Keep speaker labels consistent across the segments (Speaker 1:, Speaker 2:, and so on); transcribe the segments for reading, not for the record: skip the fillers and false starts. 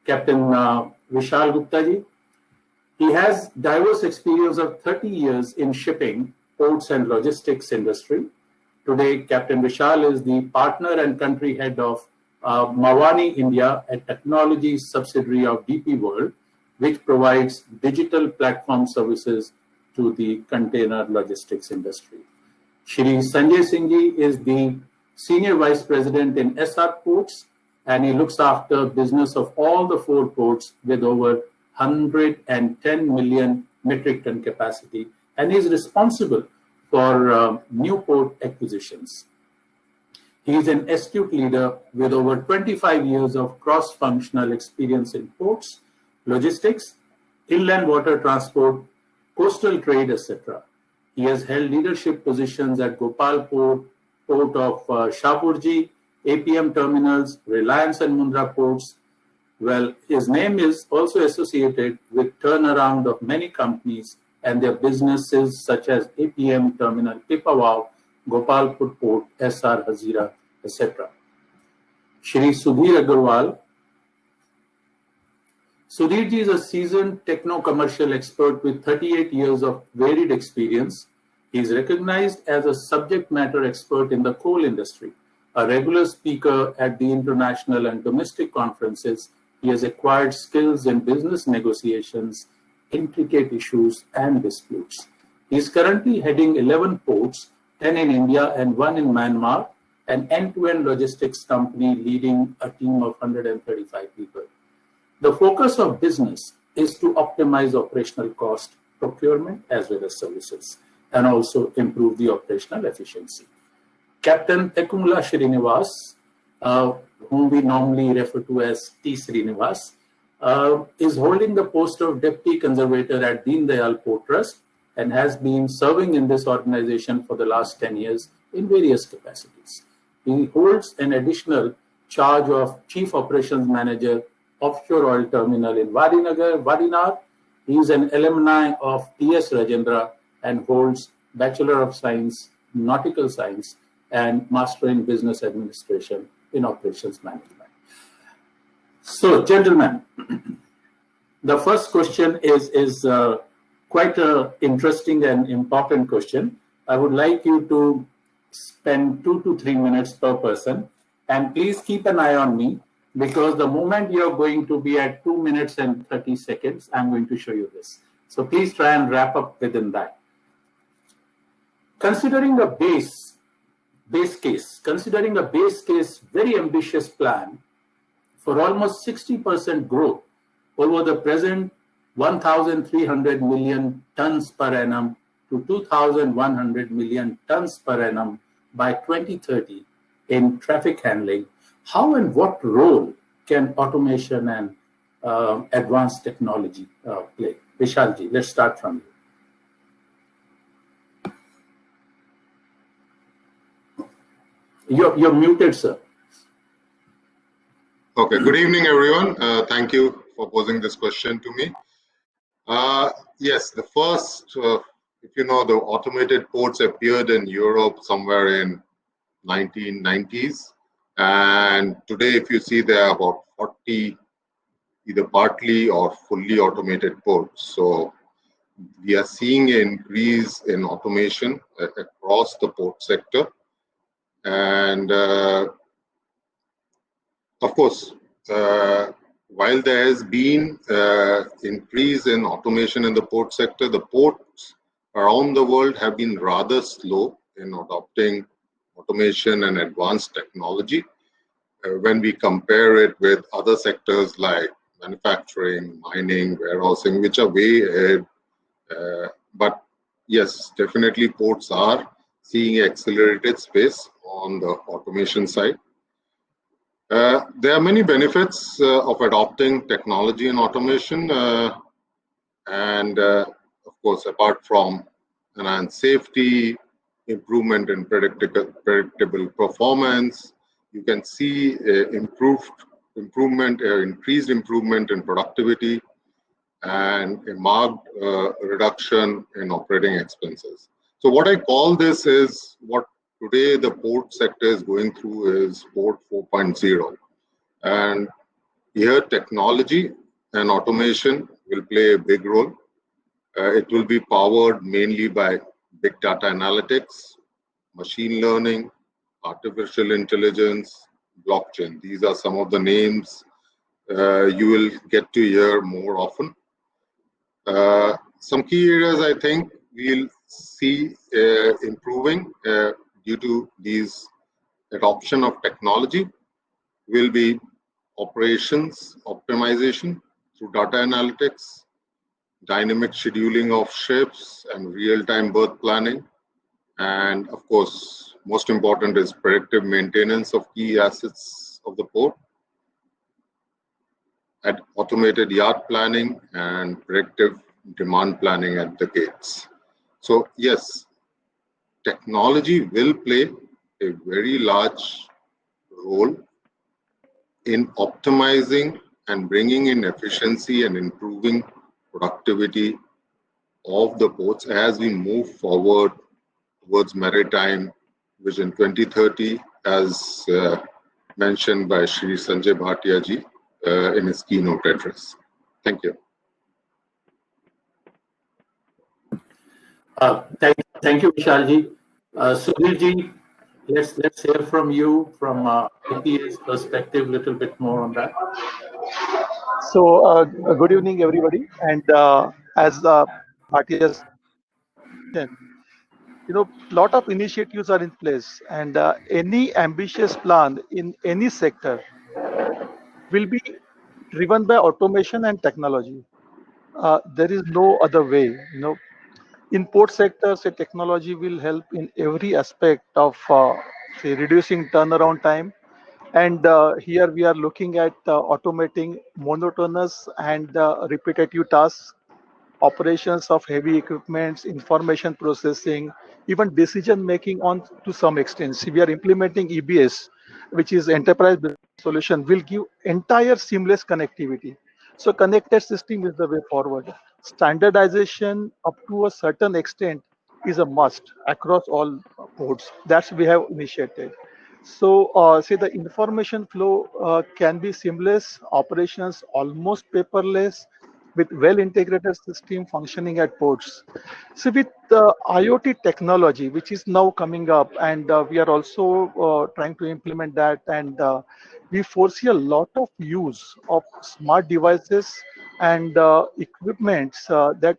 Speaker 1: Captain Vishal Gupta ji. He has diverse experience of 30 years in shipping, ports and logistics industry. Today, Captain Vishal is the partner and country head of Mawani India, a technology subsidiary of DP World, which provides digital platform services to the container logistics industry. Shri Sanjay Singh ji is the Senior Vice President in SR Ports, and he looks after business of all the 4 ports with over 110 million metric ton capacity, and is responsible for new port acquisitions. He is an astute leader with over 25 years of cross-functional experience in ports, logistics, inland water transport, coastal trade, etc. He has held leadership positions at Gopal Port, Port of Shahpurji, APM Terminals, Reliance and Mundra Ports. Well, his name is also associated with turnaround of many companies and their businesses such as APM Terminal, Pipavav, Gopalpur Port, SR Hazira, etc. Shri Sudhir Agarwal. Sudhir ji is a seasoned techno-commercial expert with 38 years of varied experience. He is recognized as a subject matter expert in the coal industry, a regular speaker at the international and domestic conferences. He has acquired skills in business negotiations, intricate issues, and disputes. He is currently heading 11 ports, 10 in India and 1 in Myanmar, an end-to-end logistics company leading a team of 135 people. The focus of business is to optimize operational cost, procurement, as well as services, and also improve the operational efficiency. Captain Tekumla Srinivas, whom we normally refer to as T. Srinivas, is holding the post of Deputy Conservator at Deen Dayal Port Trust and has been serving in this organization for the last 10 years in various capacities. He holds an additional charge of Chief Operations Manager, Offshore Oil Terminal in Vadinagar, Vadinar. He is an alumni of T.S. Rajendra and holds Bachelor of Science, Nautical Science, and Master in Business Administration in Operations Management. So, gentlemen, the first question is quite an interesting and important question. I would like you to spend 2 to 3 minutes per person, and please keep an eye on me, because the moment you're going to be at 2 minutes and 30 seconds, I'm going to show you this. So please try and wrap up within that. Considering a base case, very ambitious plan for almost 60% growth over the present 1,300 million tons per annum to 2,100 million tons per annum by 2030 in traffic handling, how and what role can automation and advanced technology play? Vishalji, let's start from you. You're muted, sir.
Speaker 2: Okay, good evening, everyone. Thank you for posing this question to me. Yes, the first, if you know, the automated ports appeared in Europe somewhere in 1990s. And today, if you see, there are about 40 either partly or fully automated ports. So we are seeing an increase in automation across the port sector. And of course, while there has been increase in automation in the port sector, the ports around the world have been rather slow in adopting automation and advanced technology when we compare it with other sectors like manufacturing, mining, warehousing, which are way ahead. But yes, definitely ports are seeing accelerated space on the automation side. There are many benefits of adopting technology and automation, and of course, apart from enhanced safety, improvement in predictable performance, you can see increased improvement in productivity and a marked reduction in operating expenses. So what I call this is what today the port sector is going through is Port 4.0. And Here, technology and automation will play a big role. It will be powered mainly by big data analytics, machine learning, artificial intelligence, blockchain. These are some of the names you will get to hear more often. Some key areas I think we'll see improving due to these adoption of technology will be operations optimization through data analytics, dynamic scheduling of ships and real-time berth planning, and of course, most important is predictive maintenance of key assets of the port, at automated yard planning and predictive demand planning at the gates. So yes, technology will play a very large role in optimizing and bringing in efficiency and improving productivity of the ports as we move forward towards Maritime Vision 2030, as mentioned by Shri Sanjay Bhatia ji in his keynote address. Thank you.
Speaker 1: Thank you, Vishalji. Sudhirji, let's hear from you from IPA's perspective, a little bit more on that.
Speaker 3: So, good evening, everybody. And as Bhatia mentioned, lot of initiatives are in place, and any ambitious plan in any sector will be driven by automation and technology. There is no other way. In port sector, say technology will help in every aspect of say reducing turnaround time. And here we are looking at automating monotonous and repetitive tasks, operations of heavy equipments, information processing, even decision making on to some extent. See, we are implementing EBS, which is Enterprise Business Solution, will give entire seamless connectivity. So connected system is the way forward. Standardization up to a certain extent is a must across all ports. That's we have initiated. So, say the information flow can be seamless, operations almost paperless, with well-integrated system functioning at ports. So, with IoT technology, which is now coming up, and we are also trying to implement that, and we foresee a lot of use of smart devices and equipments that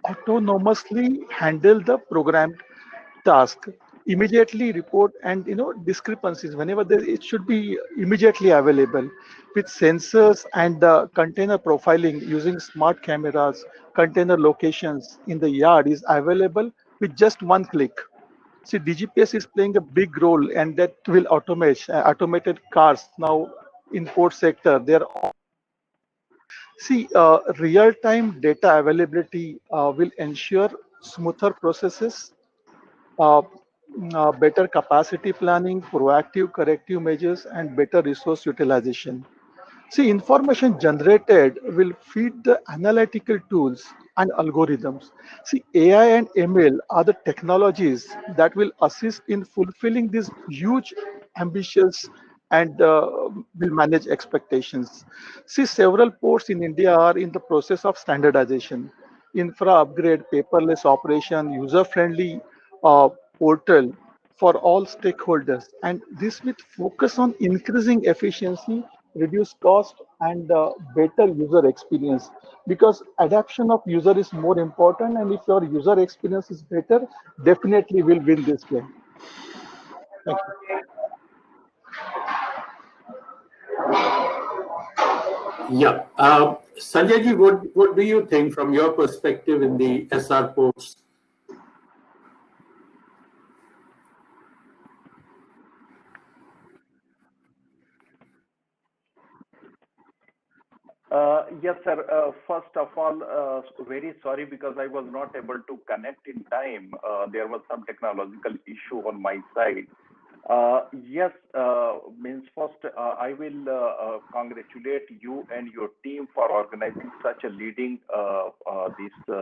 Speaker 3: autonomously handle the programmed task, immediately report, and discrepancies whenever there, it should be immediately available with sensors and container profiling using smart cameras. Container locations in the yard is available with just one click. See, DGPS is playing a big role, and that will automate automated cars now in port sector. They're See, real-time data availability will ensure smoother processes, uh, better capacity planning, proactive corrective measures, and better resource utilization. See, information generated will feed the analytical tools and algorithms. See, AI and ML are the technologies that will assist in fulfilling these huge, ambitious, and will manage expectations. See, several ports in India are in the process of standardization, infra upgrade, paperless operation, user-friendly uh, portal for all stakeholders. And this with focus on increasing efficiency, reduce cost, and better user experience. Because adaption of user is more important, and if your user experience is better, definitely will win this game. Thank you.
Speaker 1: Yeah. Sanjayji, what do you think from your perspective in the SR ports?
Speaker 4: Yes, sir. First of all, very sorry because I was not able to connect in time. There was some technological issue on my side. Yes, means first, I will congratulate you and your team for organizing such a leading this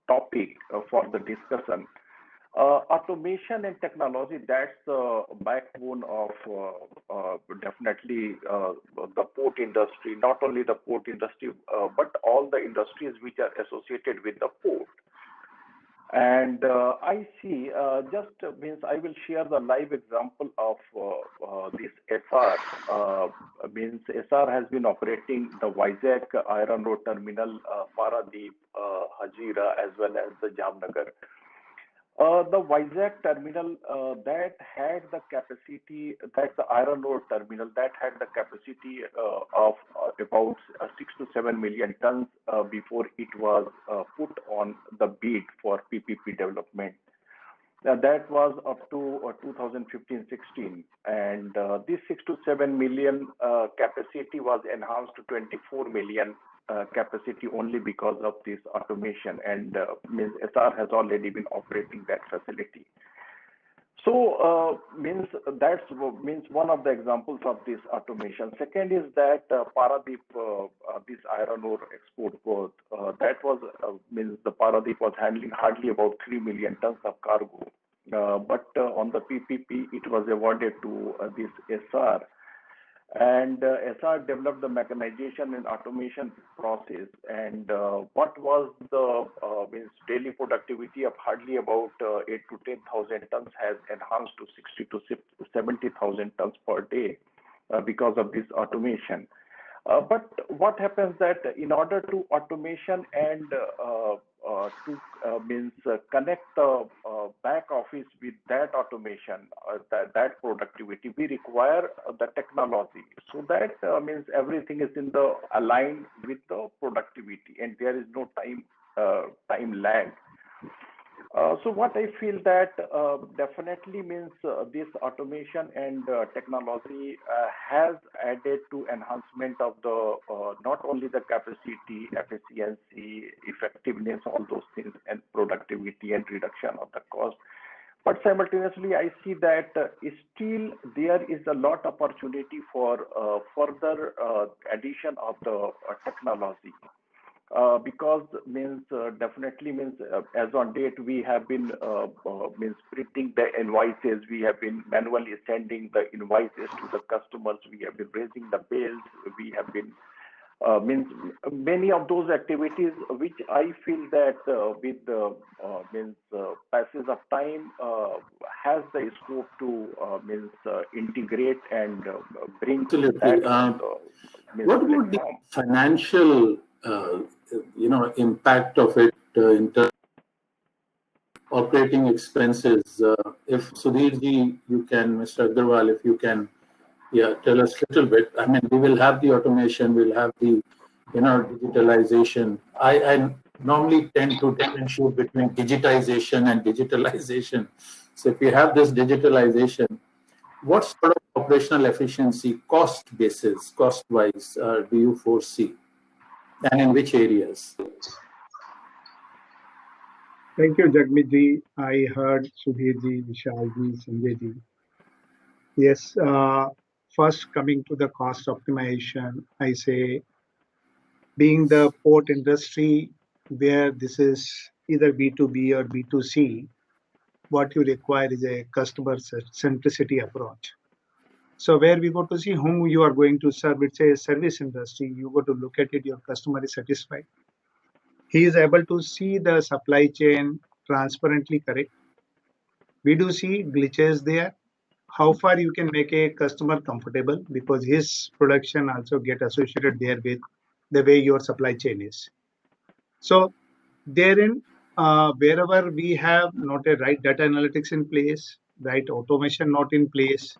Speaker 4: topic for the discussion. Automation and technology, that's the backbone of definitely the port industry, not only the port industry, but all the industries which are associated with the port. And I see, means I will share the live example of this SR. Means SR has been operating the Vizag Iron Ore Terminal, Paradeep, Hazira, as well as the Jamnagar. The Vizag terminal that had the capacity, that's the iron ore terminal that had the capacity of about 6 to 7 million tons before it was put on the bid for PPP development. That was up to 2015-16, and this 6 to 7 million capacity was enhanced to 24 million capacity only because of this automation, and means SR has already been operating that facility. So means one of the examples of this automation. Second is that Paradeep, this iron ore export port, that was means the Paradeep was handling hardly about 3 million tons of cargo, but on the PPP it was awarded to this SR. And SR developed the mechanization and automation process. And what was the means daily productivity of hardly about 8 to 10,000 tons has enhanced to 60 to 70,000 tons per day because of this automation. But what happens that in order to automation and connect the back office with that automation, that productivity, we require the technology. So that means everything is in the aligned with the productivity, and there is no time lag. So what I feel that definitely means this automation and technology has added to enhancement of the not only the capacity, efficiency, effectiveness, all those things, and productivity and reduction of the cost. But simultaneously, I see that still there is a lot of opportunity for further addition of the technology. Because means definitely means as on date we have been means printing the invoices, we have been manually sending the invoices to the customers, we have been raising the bills, we have been means many of those activities which I feel that with the passage of time has the scope to integrate and bring
Speaker 1: Absolutely.
Speaker 4: that
Speaker 1: What would the financial impact of it in terms of operating expenses? If Sudhirji, you can, Mr. Agarwal, if you can, tell us a little bit. I mean, we will have the automation, we'll have the, digitalization. I normally tend to differentiate between digitization and digitalization. So if you have this digitalization, what sort of operational efficiency, cost-wise, do you foresee? And in which areas?
Speaker 5: Thank you, Jagmeet. I heard Sudhirji, Vishalji, Sanjayji. Yes, first coming to the cost optimization, I say being the port industry where this is either B2B or B2C, what you require is a customer centricity approach. So where we go to see whom you are going to serve, it's a service industry, you go to look at it, your customer is satisfied. He is able to see the supply chain transparently correct. We do see glitches there. How far you can make a customer comfortable because his production also get associated there with the way your supply chain is. So therein, wherever we have not a right data analytics in place, right automation not in place,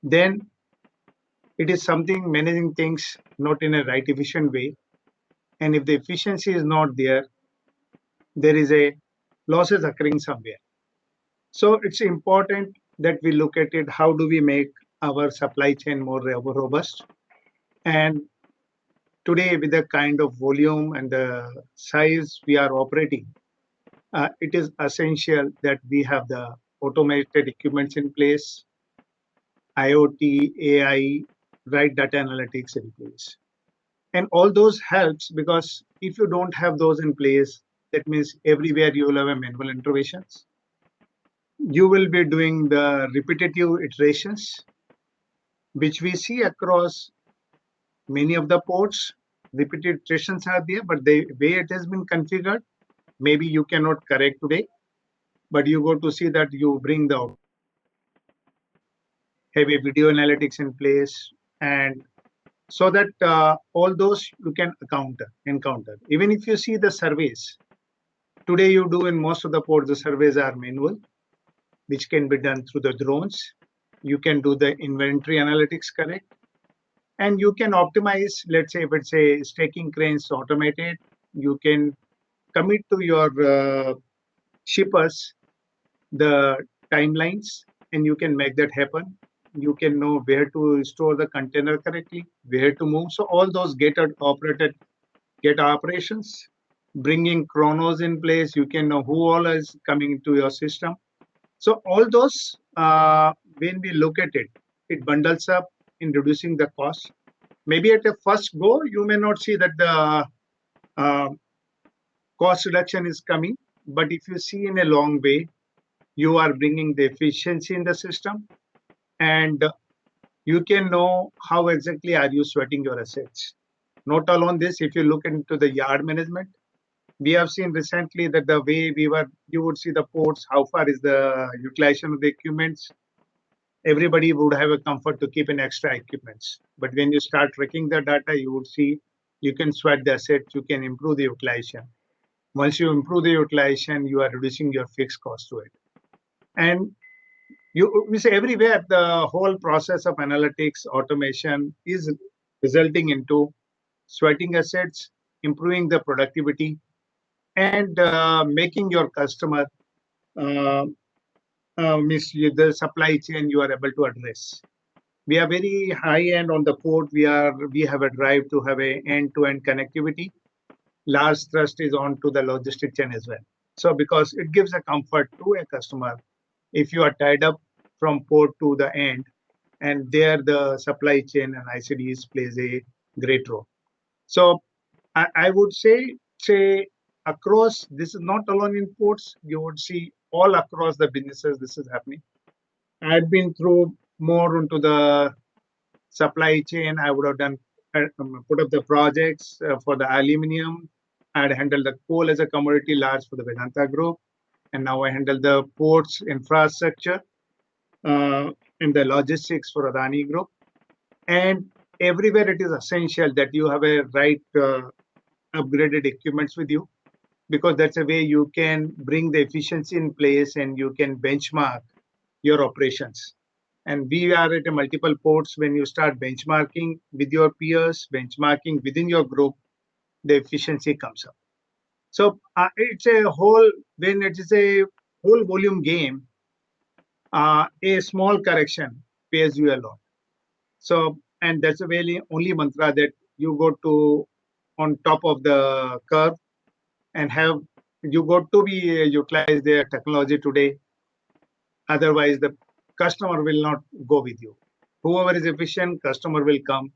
Speaker 5: then it is something managing things not in a right efficient way. And if the efficiency is not there, there is a losses occurring somewhere. So it's important that we look at it, how do we make our supply chain more robust? And today with the kind of volume and the size we are operating, it is essential that we have the automated equipments in place, IoT, AI, right data analytics in place. And all those helps because if you don't have those in place, that means everywhere you will have a manual interventions. you will be doing the repetitive iterations, which we see across many of the ports. Repeated iterations are there, but the way it has been configured, maybe you cannot correct today, but you go to see that you bring the heavy video analytics in place, and so that all those you can encounter. Even if you see the surveys, today you do in most of the ports, the surveys are manual, which can be done through the drones. You can do the inventory analytics correct, and you can optimize. Let's say if it's a staking cranes automated, you can commit to your shippers the timelines, and you can make that happen. You can know where to store the container correctly, where to move. So all those get operations, bringing chronos in place. You can know who all is coming to your system. So all those, when we look at it, it bundles up in reducing the cost. Maybe at a first go, you may not see that the cost reduction is coming, but if you see in a long way, you are bringing the efficiency in the system, and you can know how exactly are you sweating your assets. Not alone this, if you look into the yard management, we have seen recently that the way you would see the ports, how far is the utilization of the equipments. Everybody would have a comfort to keep an extra equipments. But when you start tracking the data, you would see you can sweat the assets, you can improve the utilization. Once you improve the utilization, you are reducing your fixed cost to it. And we say everywhere the whole process of analytics automation is resulting into sweating assets, improving the productivity, and making your customer the supply chain you are able to address. We are very high end on the port. We have a drive to have a end-to-end connectivity. Large thrust is on to the logistic chain as well. So because it gives a comfort to a customer if you are tied up from port to the end, and there the supply chain and ICDs plays a great role. So I would say across, this is not alone in ports, you would see all across the businesses this is happening. I've been through more into the supply chain. I would have done put up the projects for the aluminum. I'd handled the coal as a commodity large for the Vedanta Group, and now I handle the ports infrastructure and the logistics for Adani Group. And everywhere it is essential that you have a right upgraded equipments with you, because that's a way you can bring the efficiency in place and you can benchmark your operations. And we are at a multiple ports. When you start benchmarking with your peers, benchmarking within your group, the efficiency comes up. So it's a whole, when it is a whole volume game, a small correction pays you a lot. So, and that's a really only mantra that you go to on top of the curve and you got to be utilize their technology today. Otherwise, the customer will not go with you. Whoever is efficient, customer will come.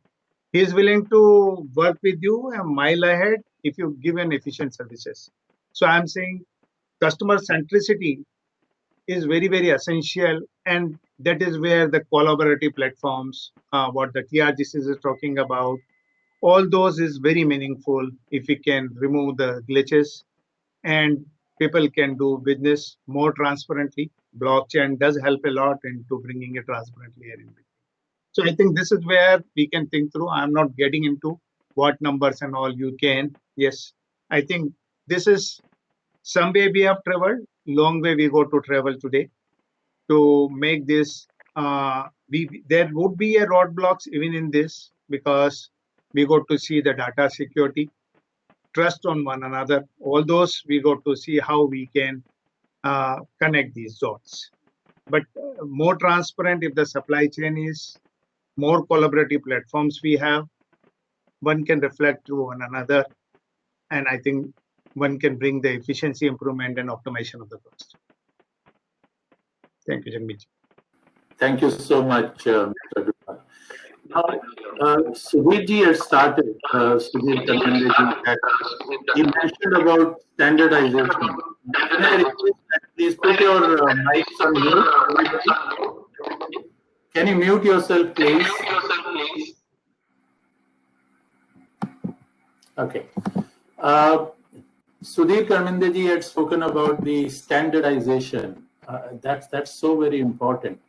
Speaker 5: He is willing to work with you a mile ahead if you give an efficient services. So I'm saying customer centricity is very, very essential. And that is where the collaborative platforms, what the TRGC is talking about, all those is very meaningful if we can remove the glitches and people can do business more transparently. Blockchain does help a lot into bringing it transparently here in between. So I think this is where we can think through. I'm not getting into what numbers and all you can. Yes, I think this is some way we have traveled, long way we go to travel today to make this. There would be a roadblocks even in this, because we got to see the data security, trust on one another. All those we got to see how we can connect these dots. But more transparent if the supply chain is, more collaborative platforms we have, one can reflect to one another, and I think one can bring the efficiency improvement and optimization of the cost. Thank you, Jagmeet.
Speaker 1: Thank you so much, Mr. Dubey. Sudhirji had started, Sudhir Karmandeji, that he mentioned about standardization. Can I request that please put your mics on mute, everybody? Can you mute yourself, please? Okay. Sudhir Karmandeji had spoken about the standardization. That's so very important.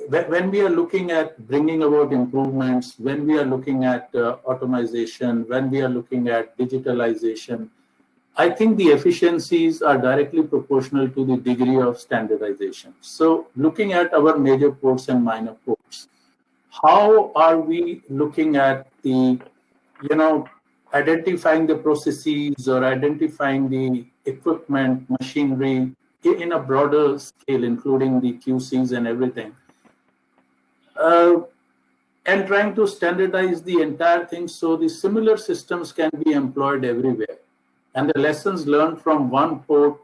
Speaker 1: When we are looking at bringing about improvements, when we are looking at automation, when we are looking at digitalization, I think the efficiencies are directly proportional to the degree of standardization. So looking at our major ports and minor ports, how are we looking at the, identifying the processes or identifying the equipment, machinery in a broader scale, including the QCs and everything, and trying to standardize the entire thing so the similar systems can be employed everywhere. And the lessons learned from one port,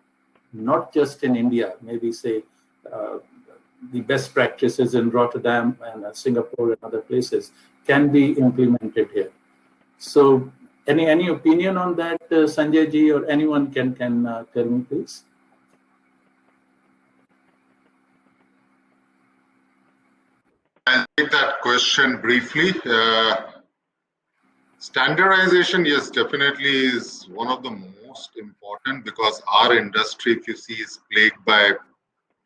Speaker 1: not just in India, maybe say the best practices in Rotterdam and Singapore and other places can be implemented here. So any opinion on that, Sanjay ji, or anyone can tell me, please?
Speaker 2: I'll take that question briefly. Standardization, yes, definitely is one of the most important, because our industry, if you see, is plagued by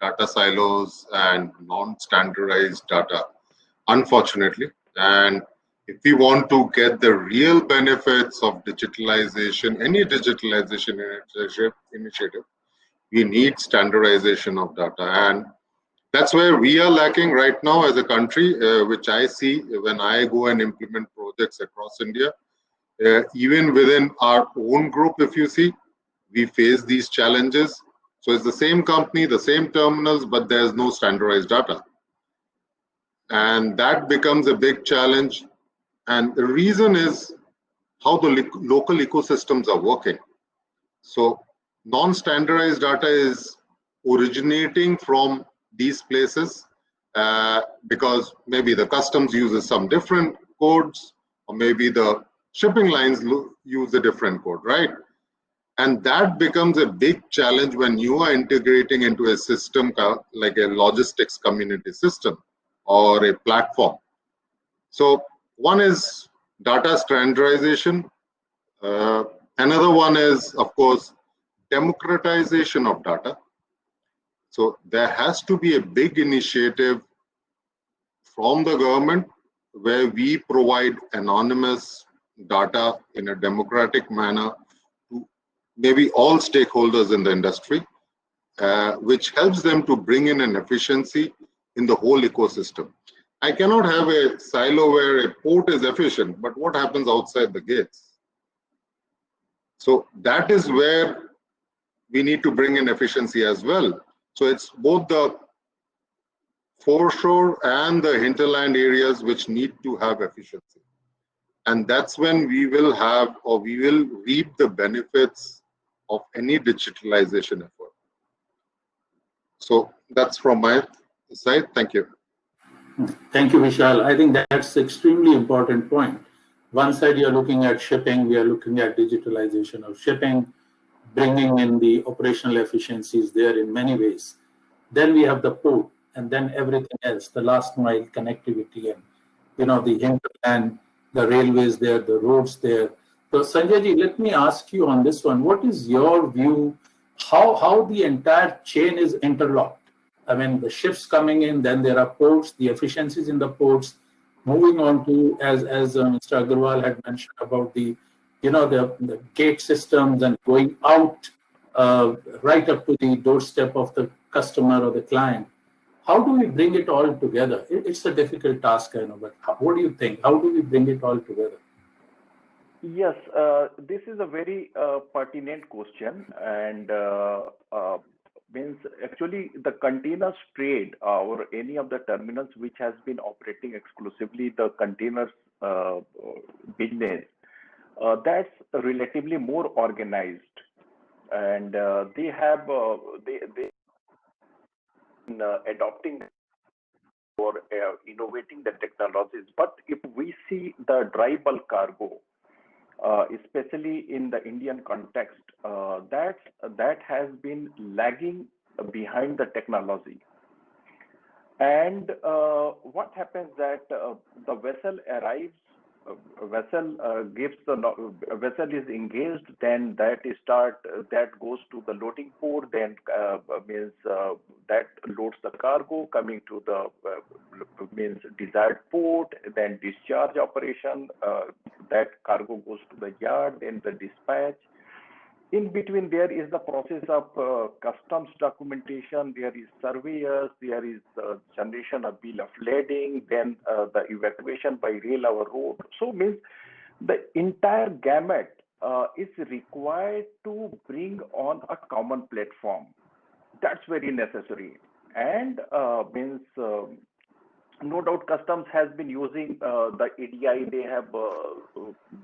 Speaker 2: data silos and non-standardized data, unfortunately. And if we want to get the real benefits of digitalization, any digitalization initiative, we need standardization of data. And that's where we are lacking right now as a country, which I see when I go and implement projects across India. Even within our own group, if you see, we face these challenges. So it's the same company, the same terminals, but there's no standardized data. And that becomes a big challenge. And the reason is how the local ecosystems are working. So non-standardized data is originating from these places because maybe the customs uses some different codes, or maybe the shipping lines use a different code, right? And that becomes a big challenge when you are integrating into a system like a logistics community system or a platform. So one is data standardization. Another one is, of course, democratization of data. So there has to be a big initiative from the government where we provide anonymous data in a democratic manner to maybe all stakeholders in the industry, which helps them to bring in an efficiency in the whole ecosystem. I cannot have a silo where a port is efficient, but what happens outside the gates? So that is where we need to bring in efficiency as well. So it's both the foreshore and the hinterland areas which need to have efficiency. And that's when we will have, or we will reap the benefits of any digitalization effort. So that's from my side. Thank you.
Speaker 1: Thank you, Vishal. I think that's extremely important point. One side, you're looking at shipping, we are looking at digitalization of shipping, bringing in the operational efficiencies there in many ways. Then we have the port, and then everything else, the last mile connectivity, and the hinterland, the railways there, the roads there. So Sanjay ji, let me ask you on this one. What is your view? How the entire chain is interlocked? I mean, the ships coming in, then there are ports, the efficiencies in the ports, moving on to, as Mr. Agarwal had mentioned about the gate systems and going out right up to the doorstep of the customer or the client. How do we bring it all together? It's a difficult task, I know, but what do you think? How do we bring it all together?
Speaker 4: Yes, this is a very pertinent question, and means actually the containers trade or any of the terminals which has been operating exclusively the containers business, that's relatively more organized, and they have they adopting for innovating the technologies. But if we see the dry bulk cargo, especially in the Indian context, that has been lagging behind the technology. And what happens that the vessel arrives, vessel is engaged, then that goes to the loading port, then means that loads the cargo coming to the means desired port, then discharge operation, that cargo goes to the yard, then the dispatch. In between, there is the process of customs documentation, there is surveyors, there is generation of bill of lading, then the evacuation by rail or road. So means the entire gamut is required to bring on a common platform. That's very necessary. And means no doubt customs has been using the ADI, they have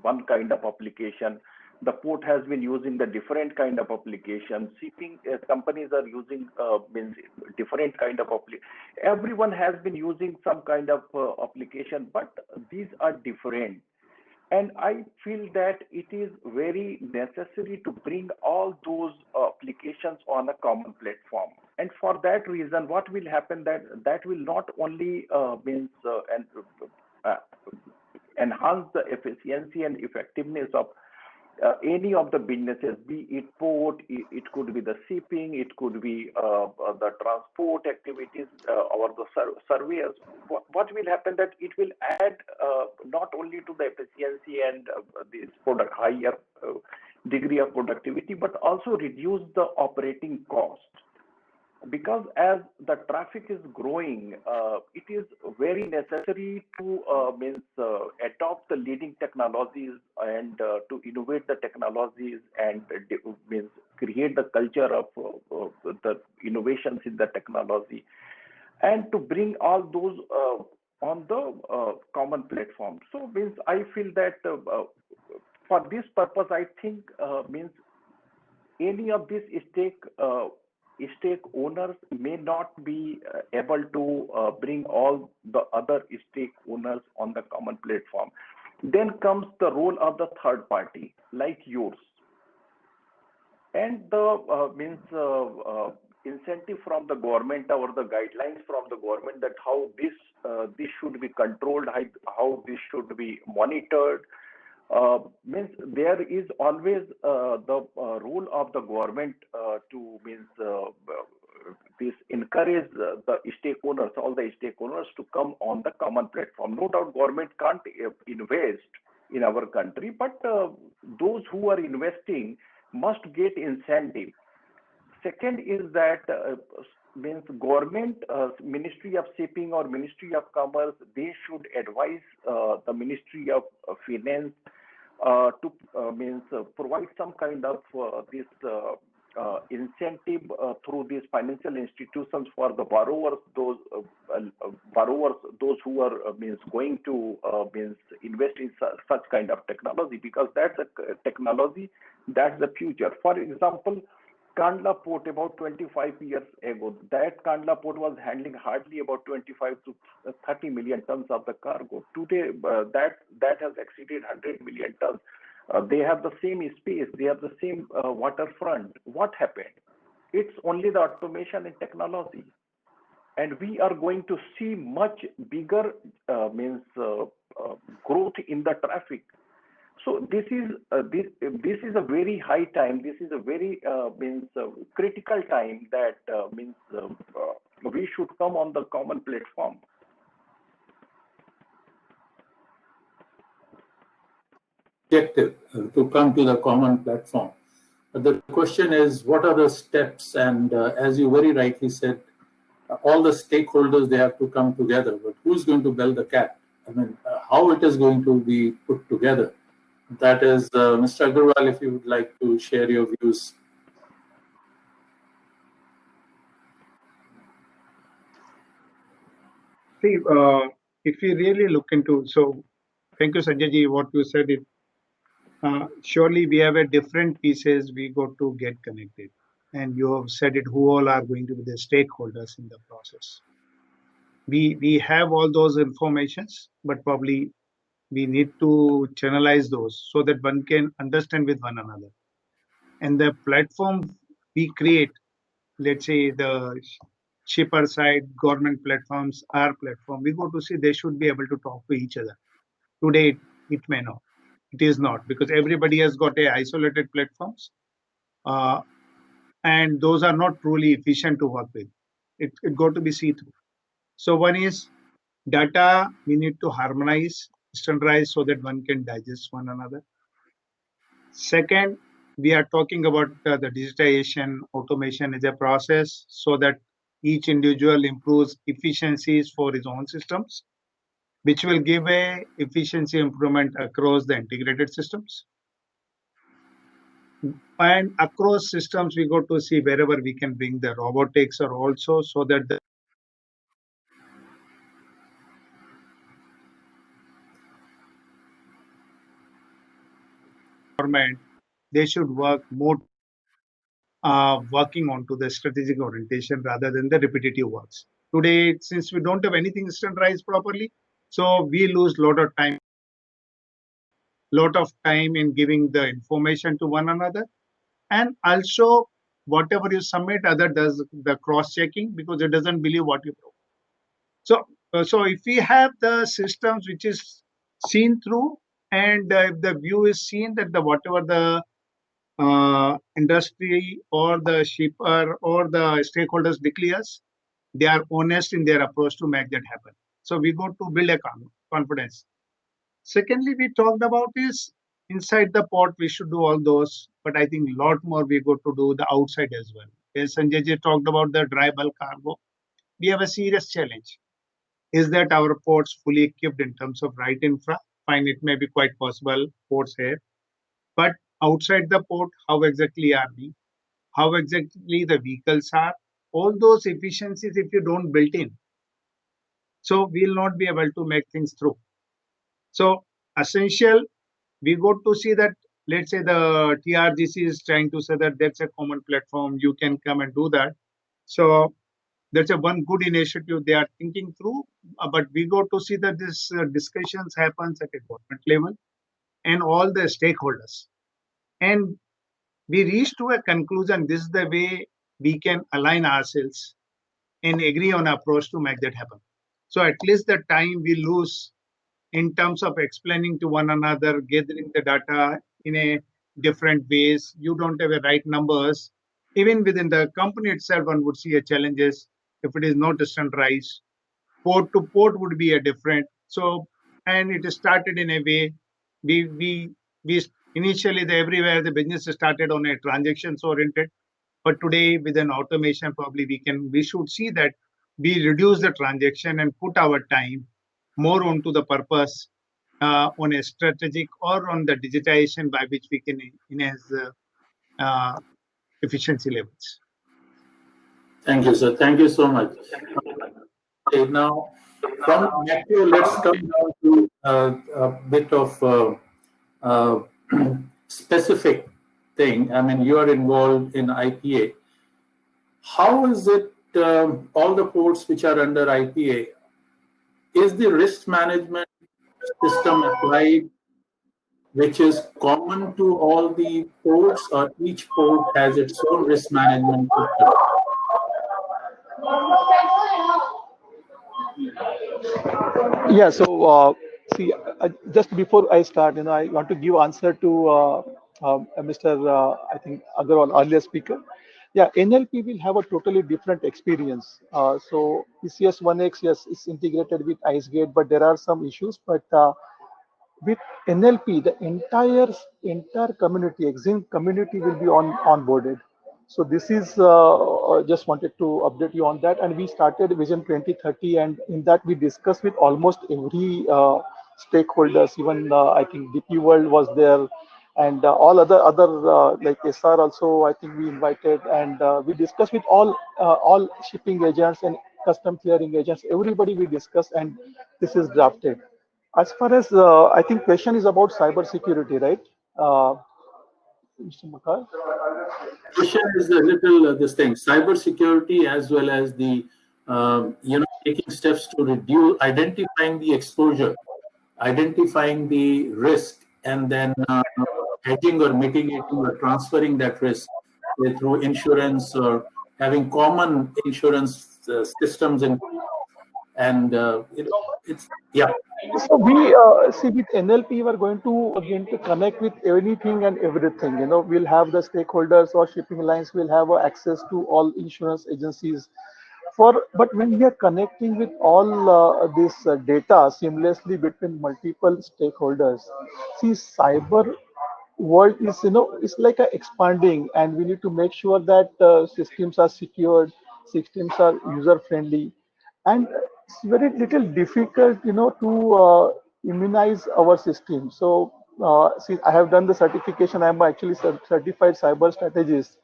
Speaker 4: one kind of application. The port has been using the different kind of application. Shipping companies are using means different kind of application. Everyone has been using some kind of application, but these are different. And I feel that it is very necessary to bring all those applications on a common platform. And for that reason, what will happen that will not only means enhance the efficiency and effectiveness of any of the businesses, be it port, it could be the shipping, it could be the transport activities or the surveyors. What will happen that it will add not only to the efficiency and this product higher degree of productivity, but also reduce the operating cost. Because as the traffic is growing, it is very necessary to adopt the leading technologies and to innovate the technologies and means create the culture of the innovations in the technology, and to bring all those on the common platform. So means I feel that for this purpose, I think means any of these stake owners may not be able to bring all the other stake owners on the common platform. Then comes the role of the third party like yours, and the means incentive from the government or the guidelines from the government that how this should be controlled, how this should be monitored. Means there is always the role of the government to means this encourage the stakeholders, all the stakeholders to come on the common platform. No doubt government can't invest in our country, but those who are investing must get incentive. Second is that means government, Ministry of Shipping or Ministry of Commerce, they should advise the Ministry of Finance to means provide some kind of this incentive through these financial institutions for the borrowers, those who are means going to means invest in such kind of technology, because that's a technology, that's the future. For example, Kandla port about 25 years ago, that Kandla port was handling hardly about 25 to 30 million tons of the cargo. Today, that has exceeded 100 million tons. They have the same space, they have the same waterfront. What happened? It's only the automation and technology. And we are going to see much bigger means growth in the traffic. So this is a very high time. This is a very means critical time that means we should come on the common platform.
Speaker 1: Objective to come to the common platform. But the question is, what are the steps? And as you very rightly said, all the stakeholders, they have to come together. But who's going to bell the cat? I mean, how it is going to be put together? That is, Mr. Agarwal, if you would like to share your views.
Speaker 5: See, if we really look into, so thank you, Sanjay ji, what you said, surely we have a different pieces we got to get connected. And you have said it, who all are going to be the stakeholders in the process. we have all those informations, but probably we need to channelize those so that one can understand with one another. And the platform we create, let's say the shipper side, government platforms, our platform, we go to see they should be able to talk to each other. Today, it may not. It is not, because everybody has got a isolated platforms, and those are not truly efficient to work with. It got to be see-through. So one is data we need to harmonize, standardize so that one can digest one another. Second, we are talking about the digitization, automation as a process so that each individual improves efficiencies for his own systems, which will give a efficiency improvement across the integrated systems. And across systems, we go to see wherever we can bring the robotics or also so that the government, they should work more working onto the strategic orientation rather than the repetitive works. Today, since we don't have anything standardized properly, so we lose a lot of time in giving the information to one another. And also, whatever you submit, other does the cross-checking because it doesn't believe what you prove. So if we have the systems which is seen through, and if the view is seen that the whatever the industry or the shipper or the stakeholders declares, they are honest in their approach to make that happen. So we go to build a confidence. Secondly, we talked about is inside the port, we should do all those, but I think a lot more we go to do the outside as well. As Sanjay ji talked about the dry bulk cargo, we have a serious challenge. Is that our ports fully equipped in terms of right infra? Fine, it may be quite possible, ports here. But outside the port, how exactly are we? How exactly the vehicles are? All those efficiencies, if you don't build in, so we'll not be able to make things through. So essential, we go to see that, let's say the TRGC is trying to say that that's a common platform, you can come and do that. So that's a one good initiative they are thinking through, but we go to see that this discussions happens at a government level and all the stakeholders. And we reach to a conclusion, this is the way we can align ourselves and agree on approach to make that happen. So at least the time we lose in terms of explaining to one another, gathering the data in a different ways, you don't have a right numbers. Even within the company itself, one would see a challenges if it is not standardized. Port to port would be a different. So, and it started in a way, we initially everywhere the business started on a transactions oriented, but today with an automation probably we should see that we reduce the transaction and put our time more onto the purpose on a strategic or on the digitization by which we can enhance the efficiency levels.
Speaker 1: Thank you, sir. Thank you so much. Okay, now, from macro, let's come down to a bit of specific thing. I mean, you are involved in IPA. How is it, all the ports which are under IPA, is the risk management system applied which is common to all the ports, or each port has its own risk management system?
Speaker 3: Yeah, so see, just before I start, I want to give answer to Mr. I think Agarwal, earlier speaker. Yeah, NLP will have a totally different experience. So ECS 1X, yes, is integrated with IceGate, but there are some issues. But with NLP, the entire community, Exim community, will be onboarded. So this is just wanted to update you on that. And we started Vision 2030, and in that we discussed with almost every stakeholders. Even I think DP World was there, and all other like SR also. I think we invited, and we discussed with all shipping agents and custom clearing agents. Everybody we discussed, and this is drafted. As far as I think question is about cyber security, right? Mr. Makar?
Speaker 1: Question is a little this thing, cyber security as well as the taking steps to reduce, identifying the exposure, identifying the risk, and then hedging or mitigating or transferring that risk through insurance or having common insurance systems and it's yeah.
Speaker 3: So we see with NLP, we're going to connect with anything and everything. You know, we'll have the stakeholders or shipping lines. We'll have access to all insurance agencies. But when we are connecting with all this data seamlessly between multiple stakeholders, see, cyber world is, it's like a expanding, and we need to make sure that systems are secured, systems are user friendly, and it's very little difficult, to immunize our system. So see, I have done the certification. I'm actually certified cyber strategist.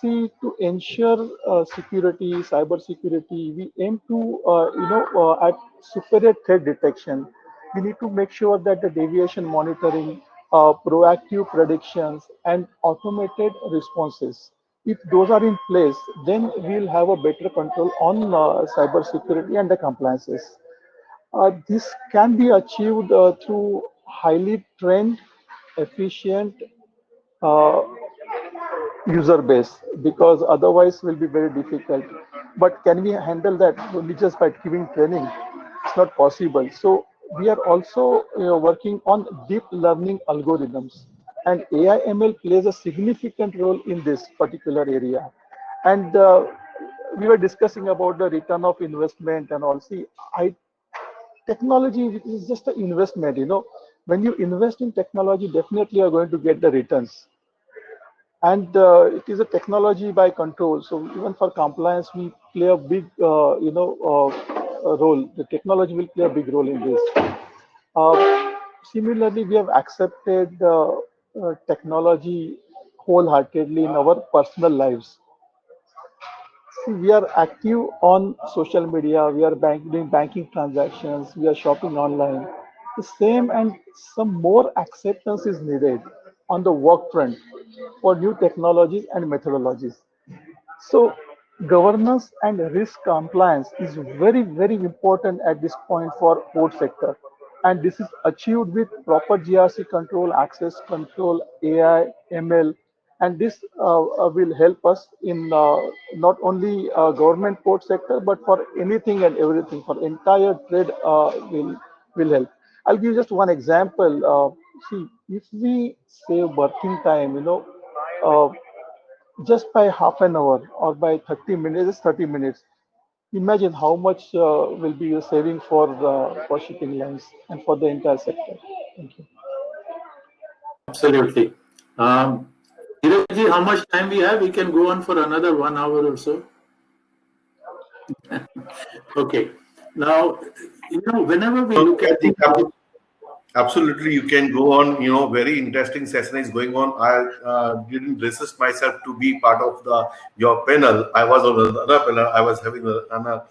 Speaker 3: See, to ensure security, cyber security, we aim to, at superior threat detection. We need to make sure that the deviation monitoring, proactive predictions, and automated responses, if those are in place, then we'll have a better control on cyber security and the compliances. This can be achieved through highly trained, efficient, uh, user base, because otherwise will be very difficult. But can we handle that only just by giving training? It's not possible. So we are also, working on deep learning algorithms, and AI ML plays a significant role in this particular area. And we were discussing about the return of investment and all. See, I technology is just an investment. When you invest in technology, definitely you're going to get the returns, and it is a technology by control. So even for compliance, we play a big, role. The technology will play a big role in this. Similarly, we have accepted technology wholeheartedly in our personal lives. See, we are active on social media. We are doing banking transactions. We are shopping online. The same and some more acceptance is needed on the work front for new technologies and methodologies. So governance and risk compliance is very, very important at this point for port sector. And this is achieved with proper GRC control, access control, AI, ML, and this will help us in not only government port sector, but for anything and everything, for entire trade will help. I'll give just one example. See, if we save working time, uh, just by half an hour or by 30 minutes, just 30 minutes. Imagine how much will be your saving for shipping lines and for the entire sector. Thank you.
Speaker 1: Absolutely. Dheeraj, how much time we have? We can go on for another 1 hour or so. Okay. Now, whenever we look
Speaker 6: I
Speaker 1: at
Speaker 6: think absolutely you can go on. Very interesting session is going on. I didn't resist myself to be part of your panel. I was on another panel. I was having another.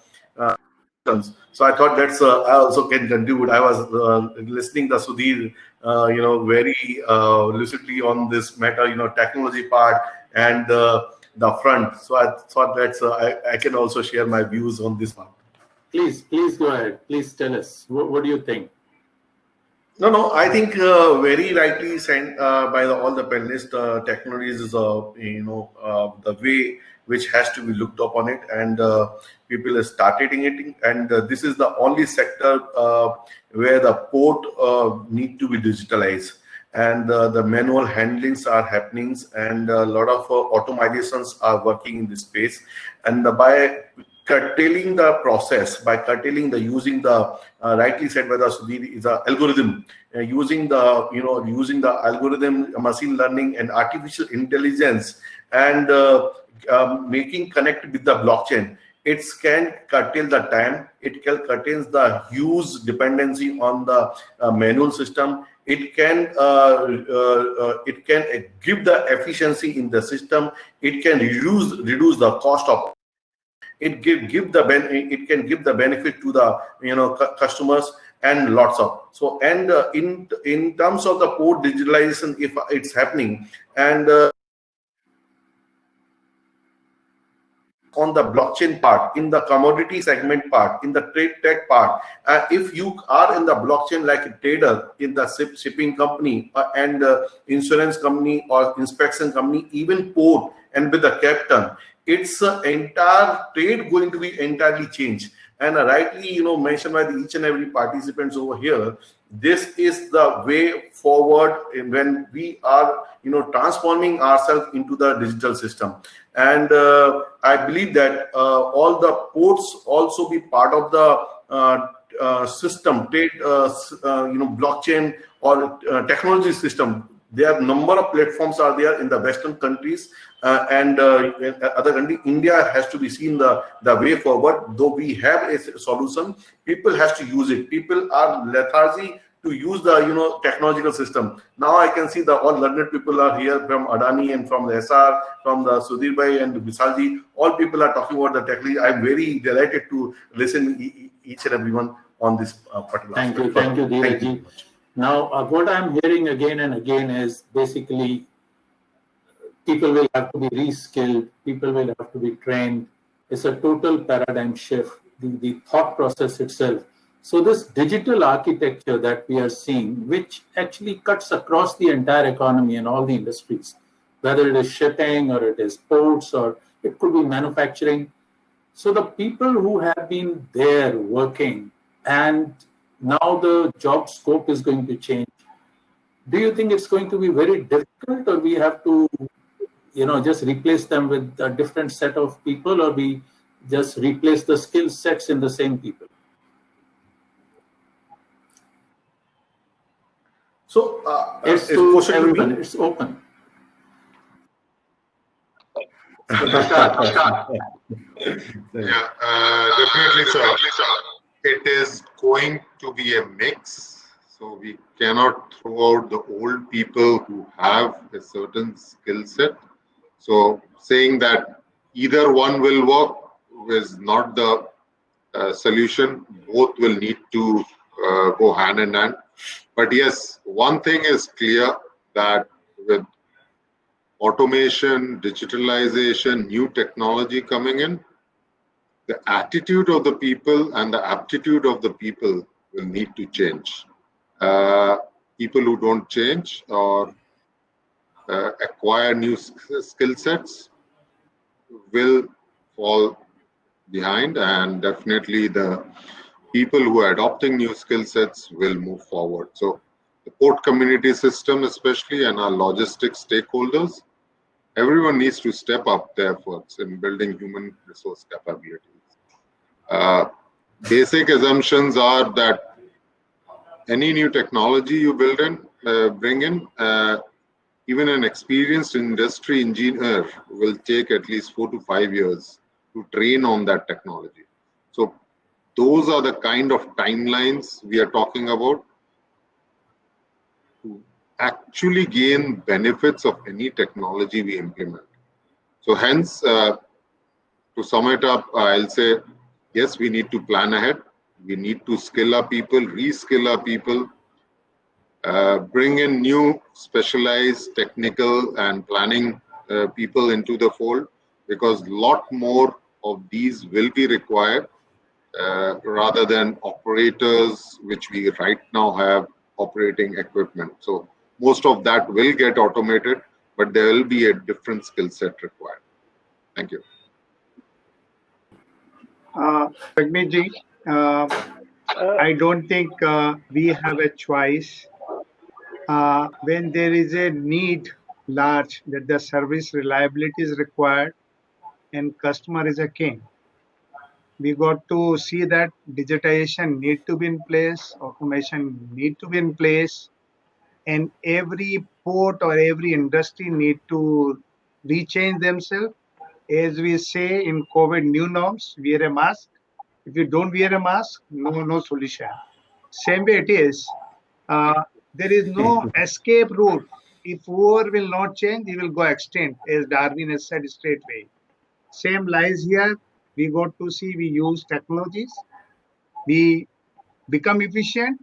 Speaker 6: So I thought that's I also can contribute. I was listening to Sudhir, very lucidly on this matter, technology part and the front. So I thought that I can also share my views on this part.
Speaker 1: Please go ahead. Please tell us. What do you think?
Speaker 6: No. I think very rightly said by all the panelists. Technologies is, the way which has to be looked upon it, and people are starting it. And this is the only sector where the port need to be digitalized, and the manual handlings are happening, and a lot of automations are working in this space, and by curtailing the process, by curtailing the using the rightly said by the Sudhir is a algorithm, using the algorithm, machine learning and artificial intelligence, and making connect with the blockchain. It can curtail the time. It can curtail the huge dependency on the manual system. It can give the efficiency in the system. It can reduce the cost of it. It can give the benefit to the customers, and lots of so. And in terms of the port digitalization, if it's happening, and on the blockchain part, in the commodity segment part, in the trade tech part. If you are in the blockchain like a trader in the shipping company and insurance company or inspection company, even port and with the captain, it's entire trade going to be entirely changed. And rightly, mentioned by each and every participants over here, this is the way forward when we are, transforming ourselves into the digital system. And I believe that all the ports also be part of the system, trade, blockchain or technology system. There are number of platforms are there in the Western countries and in other countries. India has to be seen the way forward. Though we have a solution, people has to use it. People are lethargy to use the technological system. Now I can see the all learned people are here from Adani and from the SR, from the Sudhir Bhai and Vishalji. All people are talking about the technology. I'm very delighted to listen each and everyone on this particular.
Speaker 1: Thank you, Dheeraj. Now, what I'm hearing again and again is basically people will have to be reskilled, people will have to be trained. It's a total paradigm shift, the thought process itself. So this digital architecture that we are seeing, which actually cuts across the entire economy and all the industries, whether it is shipping or it is ports or it could be manufacturing. So the people who have been there working and now the job scope is going to change. Do you think it's going to be very difficult, or we have to, just replace them with a different set of people, or we just replace the skill sets in the same people?
Speaker 6: So
Speaker 1: it's to everyone. It's open.
Speaker 2: Yeah, definitely, sir. It is going to be a mix. So we cannot throw out the old people who have a certain skill set. So saying that either one will work is not the solution. Both will need to go hand in hand. But yes, one thing is clear, that with automation, digitalization, new technology coming in, the attitude of the people and the aptitude of the people will need to change. People who don't change or acquire new skill sets will fall behind, and definitely the people who are adopting new skill sets will move forward. So the port community system especially, and our logistics stakeholders, everyone needs to step up their efforts in building human resource capabilities. Basic assumptions are that any new technology you bring in, even an experienced industry engineer will take at least 4 to 5 years to train on that technology. So those are the kind of timelines we are talking about to actually gain benefits of any technology we implement. So hence, to sum it up, I'll say, yes, we need to plan ahead. We need to skill our people, reskill our people, bring in new specialized technical and planning people into the fold, because a lot more of these will be required rather than operators, which we right now have operating equipment. So most of that will get automated, but there will be a different skill set required. Thank you.
Speaker 5: Jagmeet, I don't think we have a choice. When there is a need large that the service reliability is required and customer is a king, we got to see that digitization need to be in place, automation need to be in place, and every port or every industry need to rechange themselves. As we say in COVID new norms, wear a mask. If you don't wear a mask, no solution. Same way it is. There is no escape route. If war will not change, it will go extinct, as Darwin has said straightway. Same lies here. We got to see we use technologies, we become efficient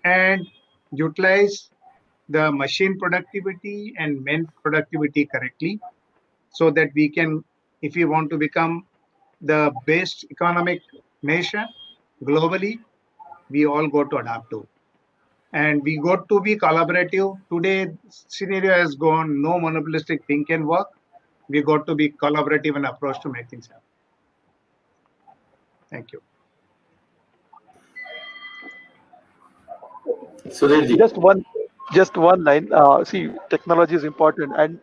Speaker 5: and utilize the machine productivity and man productivity correctly, so that we can if we want to become the best economic nation globally, we all got to adapt to. And we got to be collaborative. Today, scenario has gone, no monopolistic thing can work. We got to be collaborative and approach to make things happen. Thank you.
Speaker 1: Sudhirji.
Speaker 3: Just one line. See, technology is important, and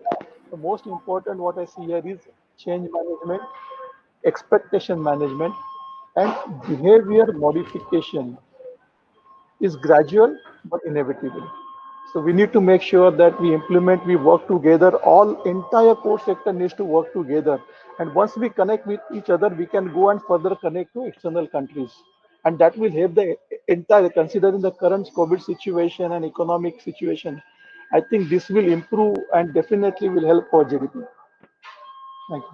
Speaker 3: the most important what I see here is change management, expectation management, and behavior modification is gradual but inevitable. So we need to make sure that we implement, we work together. All entire core sector needs to work together. And once we connect with each other, we can go and further connect to external countries. And that will help the entire, considering the current COVID situation and economic situation. I think this will improve and definitely will help for GDP. Thank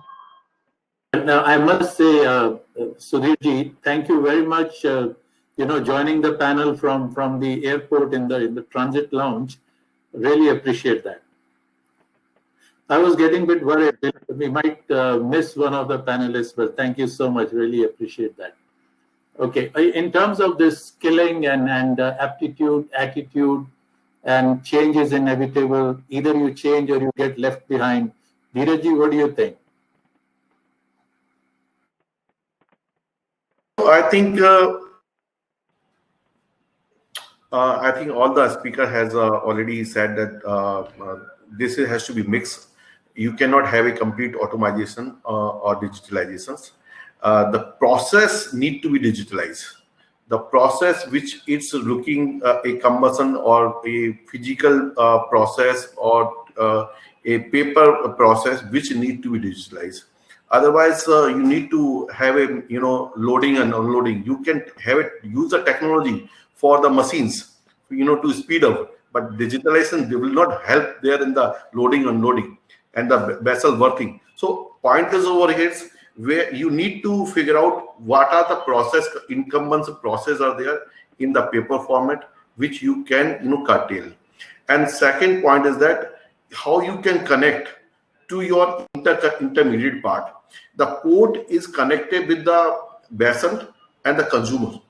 Speaker 3: you.
Speaker 1: Now, I must say, Sudhirji, thank you very much. Joining the panel from the airport in the transit lounge, really appreciate that. I was getting a bit worried we might miss one of the panelists, but thank you so much. Really appreciate that. Okay, in terms of this skilling and aptitude, attitude, and change is inevitable. Either you change or you get left behind. Dheerajji, what do you think?
Speaker 6: I think all the speaker has already said that this has to be mixed. You cannot have a complete automation or digitalizations. The process need to be digitalized. The process which it's looking a cumbersome or a physical process or a paper process which need to be digitalized. Otherwise, you need to have a loading and unloading. You can have it use the technology for the machines, to speed up. But digitalization will not help there in the loading, unloading, and the vessel working. So point is over here where you need to figure out what are the incumbents process are there in the paper format, which you can curtail. And second point is that how you can connect to your intermediate part. The port is connected with the vessel and the consumer.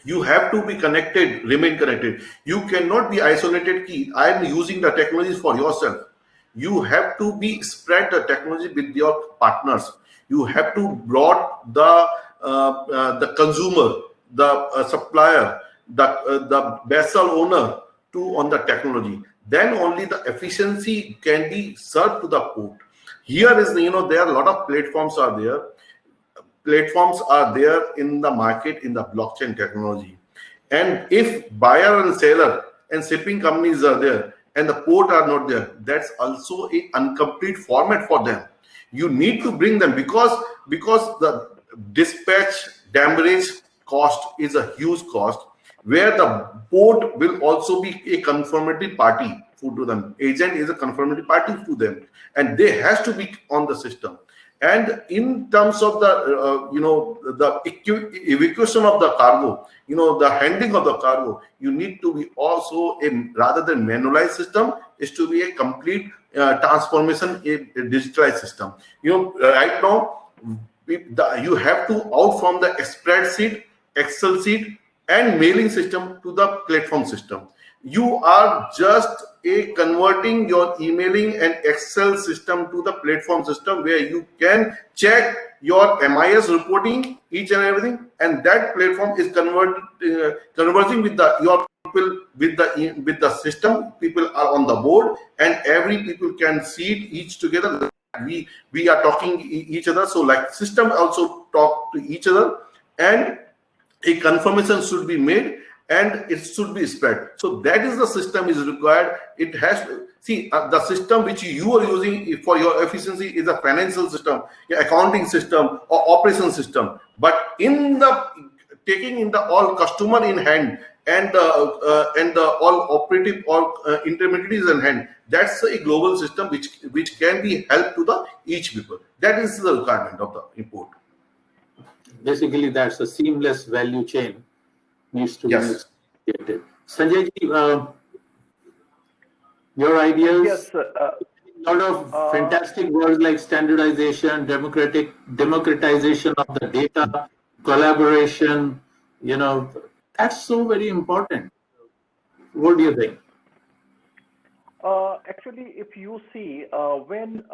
Speaker 6: You have to be connected, remain connected. You cannot be isolated. I am using the technologies for yourself. You have to be spread the technology with your partners. You have to brought the consumer, the supplier, the vessel owner on the technology. Then only the efficiency can be served to the port. Here is there are a lot of platforms are there. Platforms are there in the market in the blockchain technology. And if buyer and seller and shipping companies are there and the port are not there, that's also an incomplete format for them. You need to bring them because the dispatch damage cost is a huge cost, where the port will also be a confirmatory party to them. Agent is a confirmatory party to them, and they has to be on the system. And in terms of the the evacuation of the cargo, the handling of the cargo, you need to be also rather than manualized system, is to be a complete transformation, a digitalized system. Right now you have to out from the spreadsheet, Excel sheet, and mailing system to the platform system. You are just converting your emailing and Excel system to the platform system, where you can check your MIS reporting, each and everything, and that platform is conversing with your people with the system. People are on the board, and every people can see it each together. We are talking each other, so like system also talk to each other, and a confirmation should be made and it should be spread. So that is the system is required. It has to see the system which you are using for your efficiency is a financial system, accounting system, or operation system. But in the taking in the all customer in hand and the all operative or intermediaries in hand, that's a global system which can be helped to the each people. That is the requirement of the import.
Speaker 1: Basically, that's a seamless value chain needs to be created. Sanjay ji, your ideas?
Speaker 4: Yes.
Speaker 1: lot of fantastic words like standardization, democratization of the data, collaboration. That's so very important. What do you think?
Speaker 4: Actually, if you see, when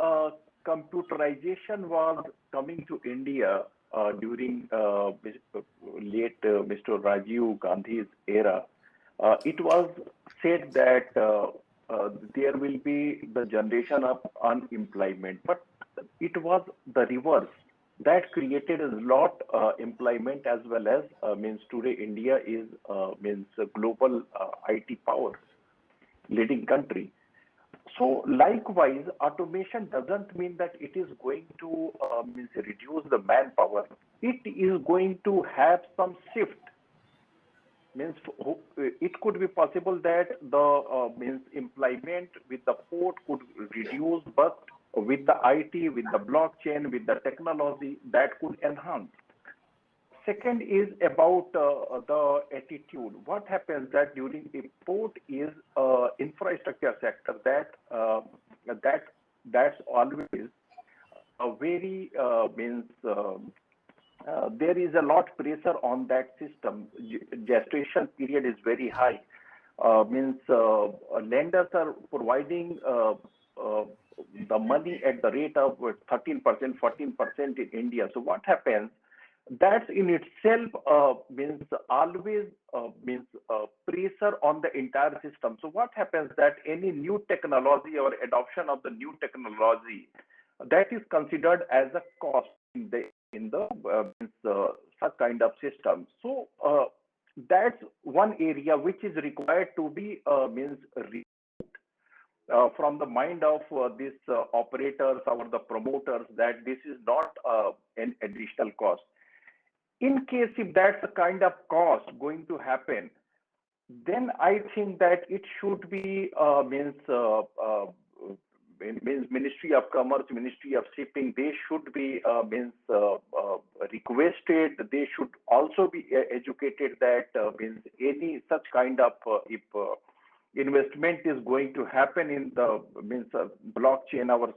Speaker 4: computerization was coming to India during late Mr. Rajiv Gandhi's era, it was said that there will be the generation of unemployment, but it was the reverse. That created a lot employment, as well as means today India is means a global IT power, leading country. So likewise, automation doesn't mean that it is going to means reduce the manpower. It is going to have some shift. Means it could be possible that the means employment with the port could reduce, but with the IT, with the blockchain, with the technology, that could enhance. Second is about the attitude. What happens that during the port is infrastructure sector that's always a very means there is a lot pressure on that system. Gestation period is very high. Means lenders are providing the money at the rate of 13%, 14% in India. So what happens? That in itself means always means pressure on the entire system. So what happens that any new technology or adoption of the new technology, that is considered as a cost in the such kind of system. So that's one area which is required to be means from the mind of these operators or the promoters, that this is not an additional cost. In case if that's the kind of cost going to happen, then I think that it should be means Ministry of Commerce, Ministry of Shipping, they should be means requested. They should also be educated that means any such kind of if investment is going to happen in the means blockchain or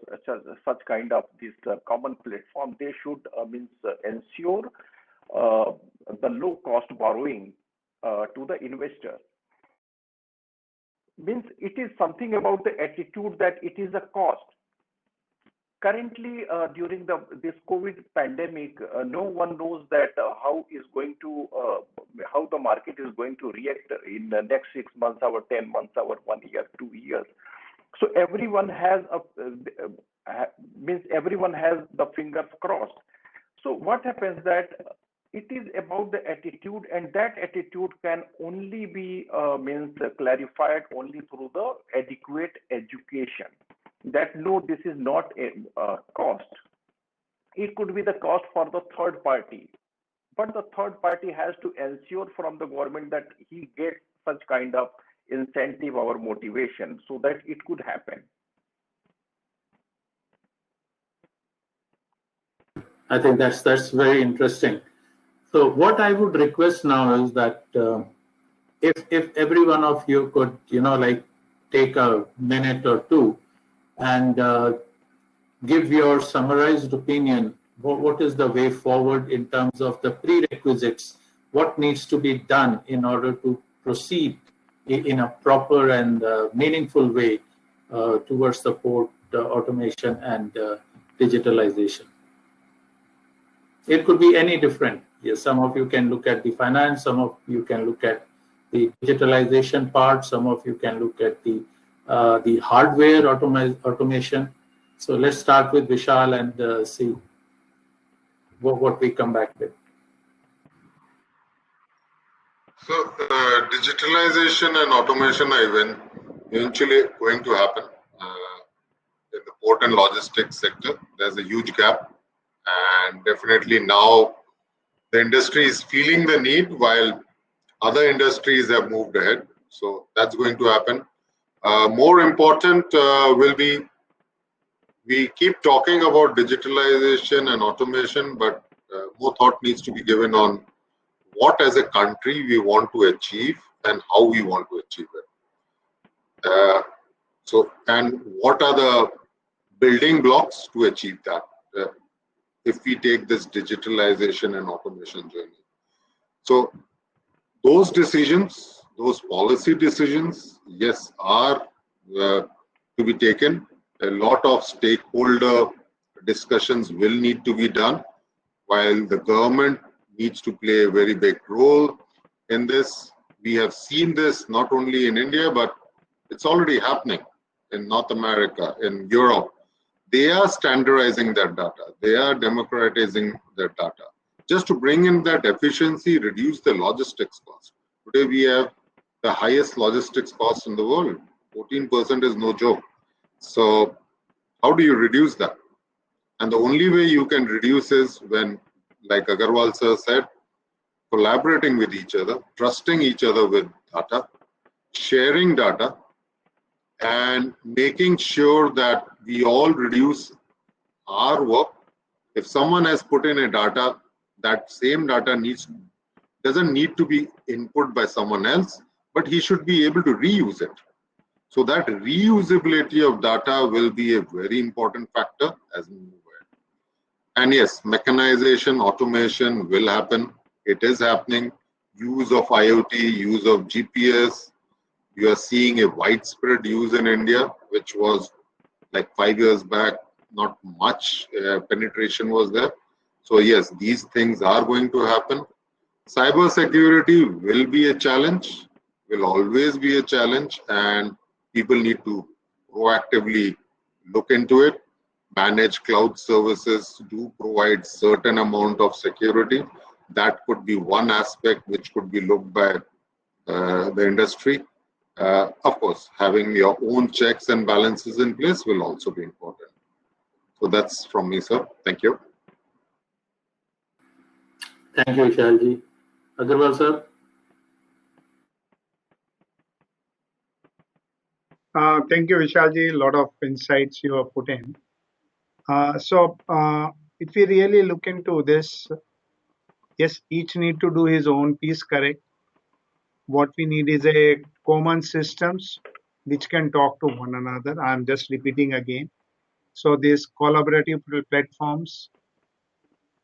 Speaker 4: such kind of this common platform, they should means ensure the low cost borrowing to the investor. Means it is something about the attitude that it is a cost. Currently, during this COVID pandemic, no one knows that how the market is going to react in the next 6 months, or 10 months, or 1 year, 2 years. So everyone has everyone has the fingers crossed. So what happens that it is about the attitude, and that attitude can only be means clarified only through the adequate education. That no, this is not a cost. It could be the cost for the third party, but the third party has to ensure from the government that he gets such kind of incentive or motivation so that it could happen.
Speaker 1: I think that's very interesting. So what I would request now is that if every one of you could, like take a minute or two and give your summarized opinion, what is the way forward in terms of the prerequisites, what needs to be done in order to proceed in a proper and meaningful way towards the port automation and digitalization. It could be any different. Yes, some of you can look at the finance, some of you can look at the digitalization part, some of you can look at the hardware automation. So let's start with Vishal and see what we come back with.
Speaker 2: So digitalization and automation are eventually going to happen in the port and logistics sector. There's a huge gap, and definitely now the industry is feeling the need while other industries have moved ahead. So that's going to happen. More important will be, we keep talking about digitalization and automation, but more thought needs to be given on what as a country we want to achieve and how we want to achieve it. And what are the building blocks to achieve that if we take this digitalization and automation journey. So those decisions, those policy decisions, yes, are to be taken. A lot of stakeholder discussions will need to be done, while the government needs to play a very big role in this. We have seen this not only in India, but it's already happening in North America, in Europe. They are standardizing that data. They are democratizing that data. Just to bring in that efficiency, reduce the logistics cost. Today we have the highest logistics cost in the world. 14% is no joke. So how do you reduce that? And the only way you can reduce is when, like Agarwal sir said, collaborating with each other, trusting each other with data, sharing data, and making sure that we all reduce our work. If someone has put in a data, that same data doesn't need to be input by someone else, but he should be able to reuse it. So that reusability of data will be a very important factor as we move ahead. And yes, mechanization, automation will happen. It is happening. Use of IoT, use of GPS. You are seeing a widespread use in India, which was like 5 years back, not much penetration was there. So yes, these things are going to happen. Cyber security will be a challenge, will always be a challenge, and people need to proactively look into it. Managed cloud services do provide certain amount of security. That could be one aspect which could be looked by the industry. Of course, having your own checks and balances in place will also be important. So that's from me, sir. Thank you.
Speaker 1: Thank you, Vishalji. Agarwal sir.
Speaker 5: Thank you, Vishalji. A lot of insights you have put in. If we really look into this, yes, each need to do his own piece correct. What we need is a common systems which can talk to one another. I'm just repeating again. So these collaborative platforms,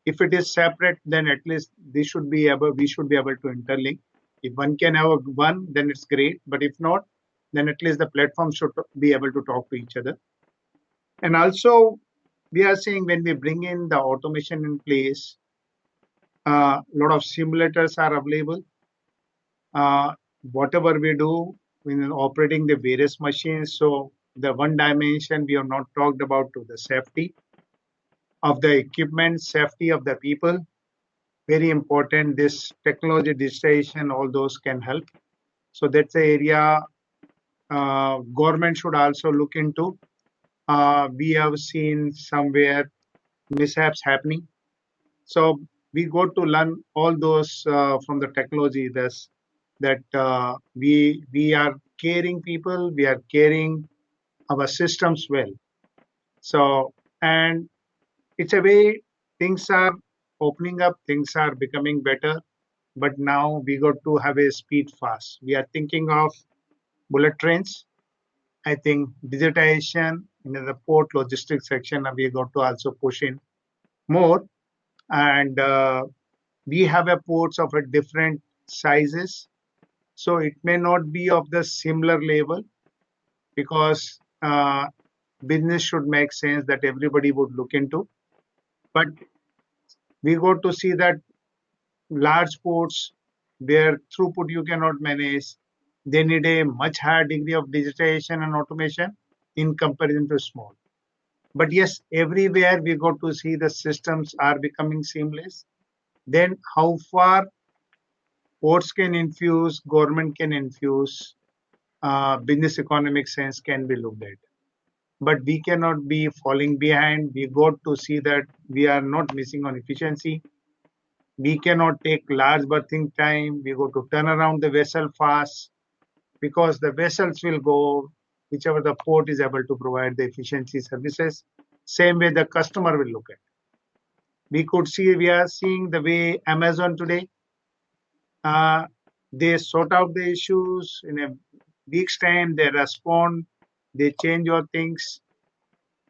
Speaker 5: if it is separate, then at least we should be able to interlink. If one can have one, then it's great. But if not, then at least the platform should be able to talk to each other. And also, we are seeing when we bring in the automation in place, a lot of simulators are available. Whatever we do when operating the various machines, so the one dimension we have not talked about to the safety of the equipment, safety of the people. Very important. This technology, digitization, all those can help. So that's the area government should also look into. We have seen somewhere mishaps happening. So we got to learn all those from the technology. That we are caring people, we are caring our systems well. So, and it's a way things are opening up, things are becoming better, but now we got to have a speed fast. We are thinking of bullet trains. I think digitization in the port logistics section, we got to also push in more. And we have a ports of a different sizes. So it may not be of the similar level because business should make sense that everybody would look into. But we got to see that large ports where throughput you cannot manage, they need a much higher degree of digitization and automation in comparison to small. But yes, everywhere we got to see the systems are becoming seamless. Then how far ports can infuse, government can infuse, business economic sense can be looked at. But we cannot be falling behind. We got to see that we are not missing on efficiency. We cannot take large berthing time. We got to turn around the vessel fast because the vessels will go whichever the port is able to provide the efficiency services. Same way the customer will look at. We are seeing the way Amazon today, they sort out the issues in a week's time, they respond, they change your things.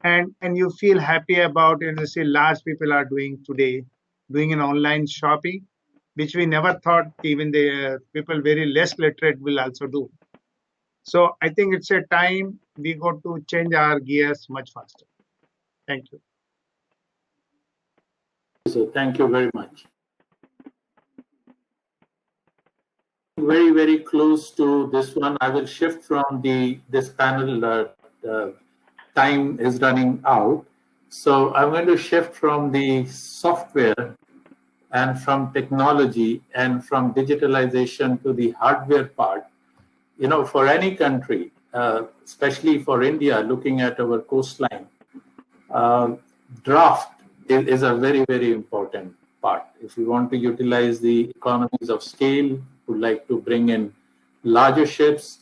Speaker 5: and you feel happy about it. You see, large people are doing today, doing an online shopping, which we never thought even the people very less literate will also do. So I think it's a time we got to change our gears much faster. Thank you.
Speaker 1: So thank you very much. Very, very close to this one. I will shift from this panel. Time is running out. So I'm going to shift from the software and from technology and from digitalization to the hardware part. You know, for any country, especially for India, looking at our coastline, draft is a very, very important part. If you want to utilize the economies of scale, would like to bring in larger ships,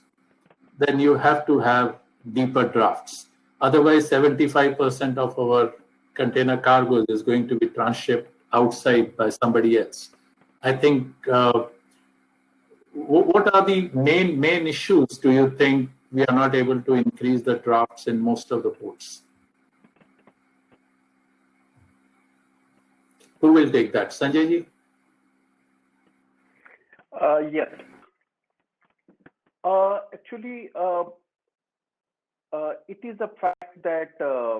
Speaker 1: then you have to have deeper drafts. Otherwise, 75% of our container cargoes is going to be transshipped outside by somebody else. I think, what are the main issues do you think we are not able to increase the drafts in most of the ports? Who will take that? Sanjay ji?
Speaker 4: Yes. Actually, it is a fact that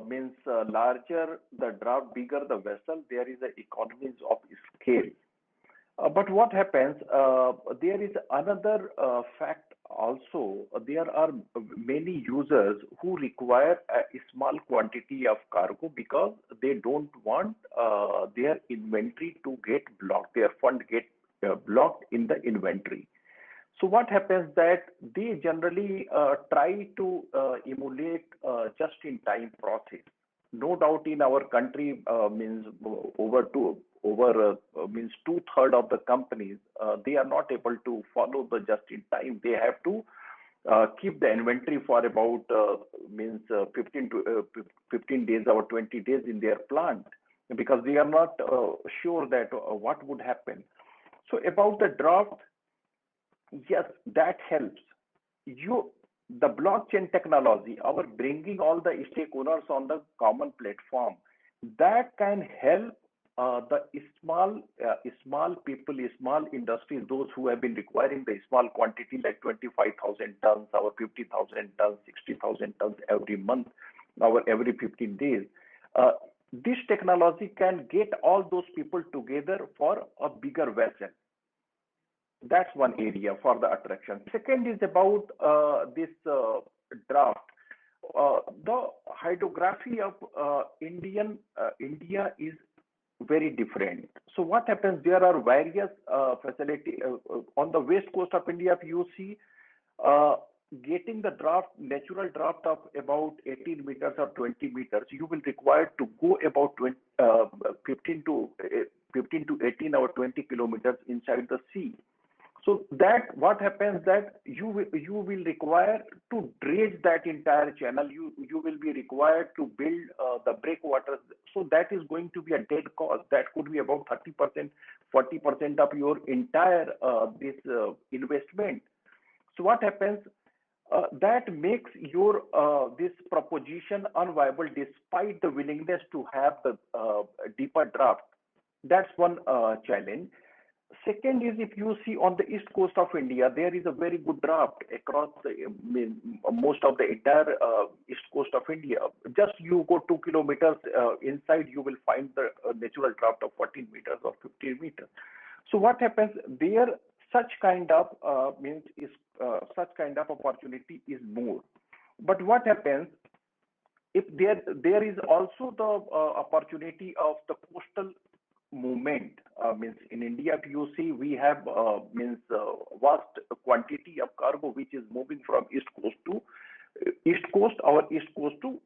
Speaker 4: means larger the draft, bigger the vessel, there is a economies of scale. But what happens, there is another fact also. There are many users who require a small quantity of cargo because they don't want their inventory to get blocked, their fund get blocked in the inventory. So what happens that they generally try to emulate just-in-time process. No doubt in our country means means 2/3 of the companies they are not able to follow the just-in-time. They have to keep the inventory for about means 15 days or 20 days in their plant because they are not sure that what would happen. So about the draft. Yes, that helps. The blockchain technology, our bringing all the stakeholders on the common platform, that can help the small people, small industries, those who have been requiring the small quantity like 25,000 tons or 50,000 tons, 60,000 tons every month, or every 15 days. This technology can get all those people together for a bigger vessel. That's one area for the attraction. Second is about this draft. The hydrography of India is very different. So what happens? There are various facilities on the west coast of India. If you see, getting the draft, natural draft of about 18 meters or 20 meters, you will require to go about 15 to 18 or 20 kilometers inside the sea. So that what happens that you will require to dredge that entire channel. You will be required to build the breakwaters. So that is going to be a dead cost. That could be about 30%, 40% of your entire this investment. So what happens? That makes your this proposition unviable despite the willingness to have the deeper draft. That's one challenge. Second is, if you see on the east coast of India, there is a very good draft across most of the entire east coast of India. Just you go 2 kilometers inside, you will find the natural draft of 14 meters or 15 meters. So what happens there? Such kind of such kind of opportunity is more. But what happens if there is also the opportunity of the coastal movement? Means in India, if you see, we have vast quantity of cargo which is moving from east coast to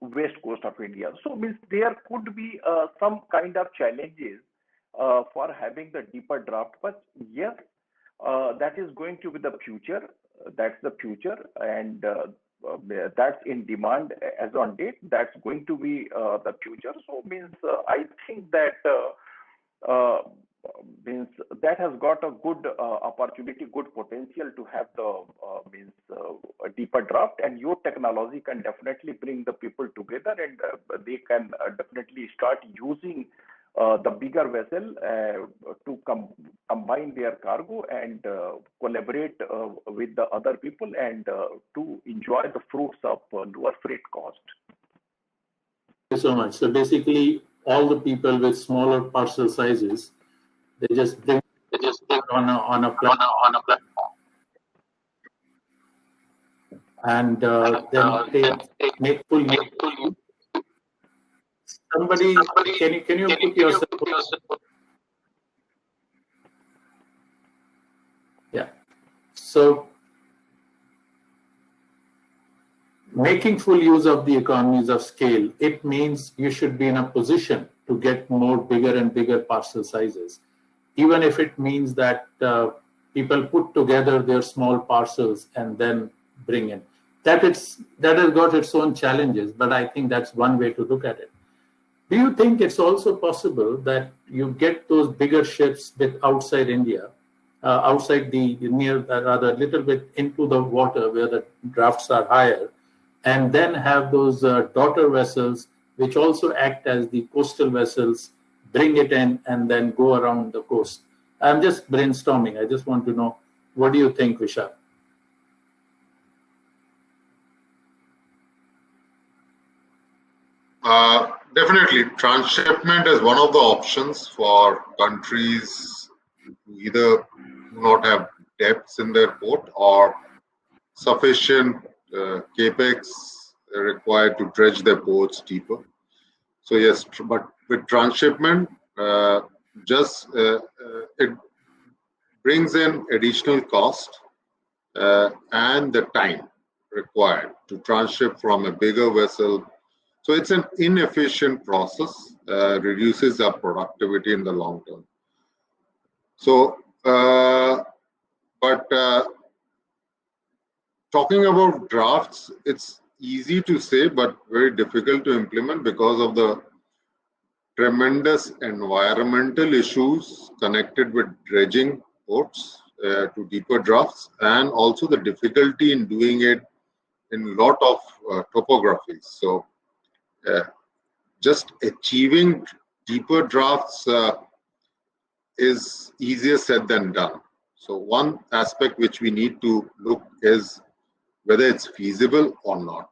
Speaker 4: west coast of India. So means there could be some kind of challenges for having the deeper draft. But yes, that is going to be the future. That's the future, and that's in demand as on date. That's going to be the future. So means I think that means that has got a good opportunity, good potential to have the a deeper draft, and your technology can definitely bring the people together, and they can definitely start using the bigger vessel to combine their cargo and collaborate with the other people and to enjoy the fruits of lower freight cost.
Speaker 1: Thank you so much. So basically, all the people with smaller parcel sizes, they just bring on a platform, and then they make full use. Somebody, can you put yourself? Yeah. So making full use of the economies of scale, it means you should be in a position to get more bigger and bigger parcel sizes, even if it means that people put together their small parcels and then bring in. That has got its own challenges, but I think that's one way to look at it. Do you think it's also possible that you get those bigger ships outside India, outside the near, rather a little bit into the water where the drafts are higher, and then have those daughter vessels, which also act as the coastal vessels, bring it in and then go around the coast? I'm just brainstorming. I just want to know, what do you think, Vishal?
Speaker 2: Definitely, transshipment is one of the options for countries who either do not have depths in their port or sufficient capex required to dredge their ports deeper. So yes, but with transshipment, it brings in additional cost and the time required to transship from a bigger vessel. So it's an inefficient process, reduces our productivity in the long term. So, talking about drafts, it's easy to say, but very difficult to implement because of the tremendous environmental issues connected with dredging ports to deeper drafts, and also the difficulty in doing it in a lot of topographies. So, just achieving deeper drafts is easier said than done. So one aspect which we need to look is whether it's feasible or not,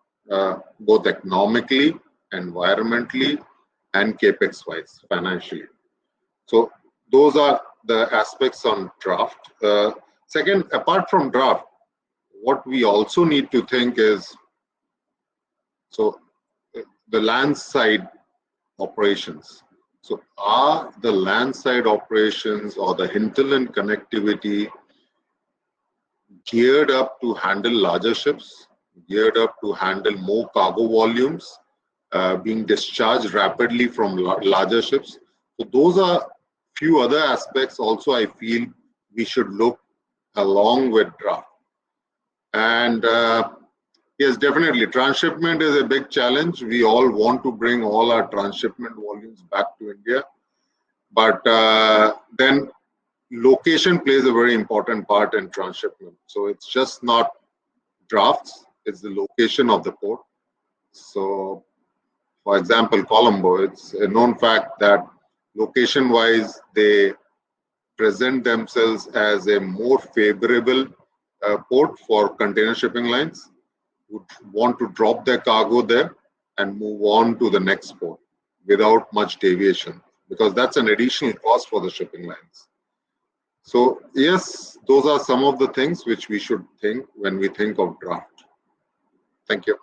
Speaker 2: both economically, environmentally, and capex wise, financially. So those are the aspects on draft. Second, apart from draft, what we also need to think is, so the land side operations. So are the land side operations or the hinterland connectivity geared up to handle larger ships, geared up to handle more cargo volumes being discharged rapidly from larger ships? So those are few other aspects also I feel we should look along with draft. And yes, definitely. Transshipment is a big challenge. We all want to bring all our transshipment volumes back to India. But then location plays a very important part in transshipment. So it's just not drafts, it's the location of the port. So, for example, Colombo, it's a known fact that location-wise, they present themselves as a more favorable port for container shipping lines, would want to drop their cargo there and move on to the next port without much deviation, because that's an additional cost for the shipping lines. So yes, those are some of the things which we should think when we think of draft. Thank you.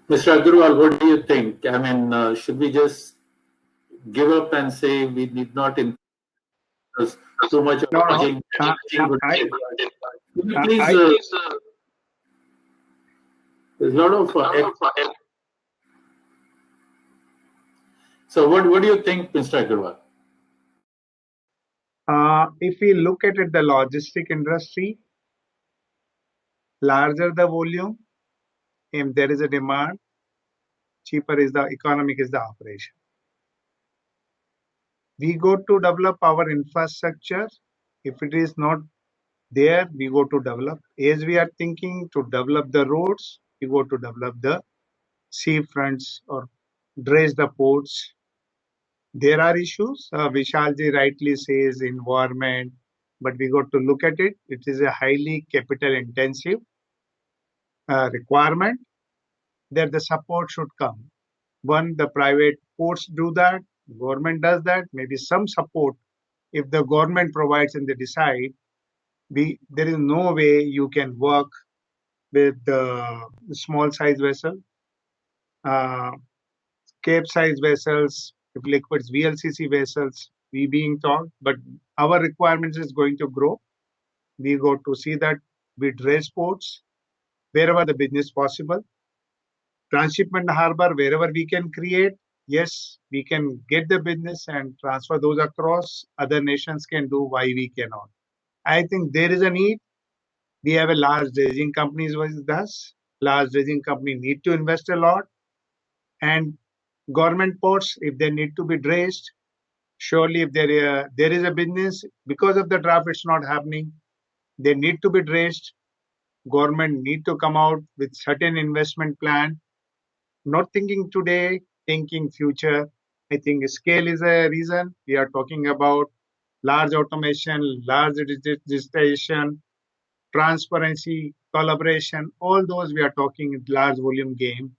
Speaker 1: Mr. Agarwal, what do you think? I mean, should we just give up and say we need not increase too much of
Speaker 5: No,
Speaker 1: please, there's a lot of so what do you think, Mr. Agarwal?
Speaker 5: If we look at it, the logistic industry, larger the volume, if there is a demand, cheaper is the economic is the operation. We go to develop our infrastructure. If it is not there, we go to develop. As we are thinking to develop the roads, we go to develop the sea fronts or dredge the ports. There are issues. Vishalji rightly says environment, but we got to look at it. It is a highly capital intensive requirement that the support should come. One, the private ports do that, government does that, maybe some support. If the government provides and they decide, there is no way you can work with the small size vessel, Cape size vessels, if liquids, VLCC vessels, we being taught, but our requirements is going to grow. We go to see that we dredge ports wherever the business possible. Transshipment harbor, wherever we can create, yes, we can get the business and transfer those across. Other nations can do, why we cannot? I think there is a need. We have a large dredging companies with us. Large dredging company need to invest a lot. And government ports, if they need to be dredged, surely if there is a business, because of the draft it's not happening, they need to be dredged. Government need to come out with certain investment plan, not thinking today, thinking future. I think scale is a reason. We are talking about large automation, large digitization, transparency, collaboration, all those we are talking large volume game.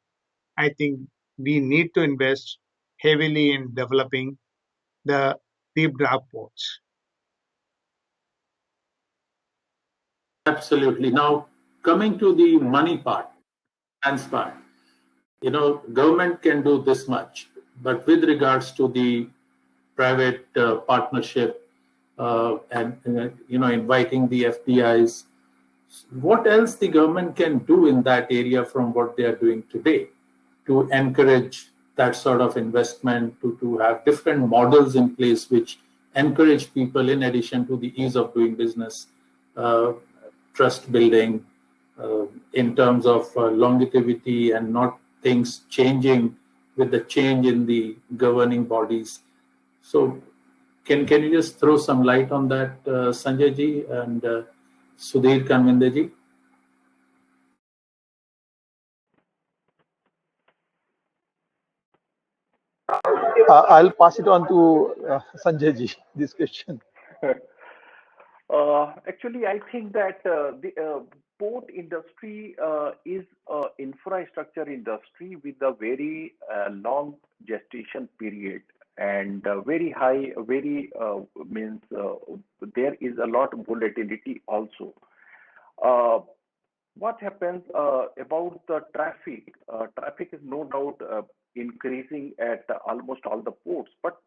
Speaker 5: I think we need to invest heavily in developing the deep draft ports.
Speaker 1: Absolutely. Now, coming to the money part, finance part, government can do this much, but with regards to the private partnership and inviting the FDIs, what else the government can do in that area from what they are doing today to encourage that sort of investment, to have different models in place which encourage people, in addition to the ease of doing business, trust building, in terms of longevity and not things changing with the change in the governing bodies. So can you just throw some light on that, Sanjay ji and Sudhir Kanvinde ji?
Speaker 3: I'll pass it on to Sanjay ji, this question.
Speaker 4: Actually, I think that the port industry is an infrastructure industry with a very long gestation period and very high, means there is a lot of volatility also. What happens about the traffic? Traffic is no doubt increasing at almost all the ports, but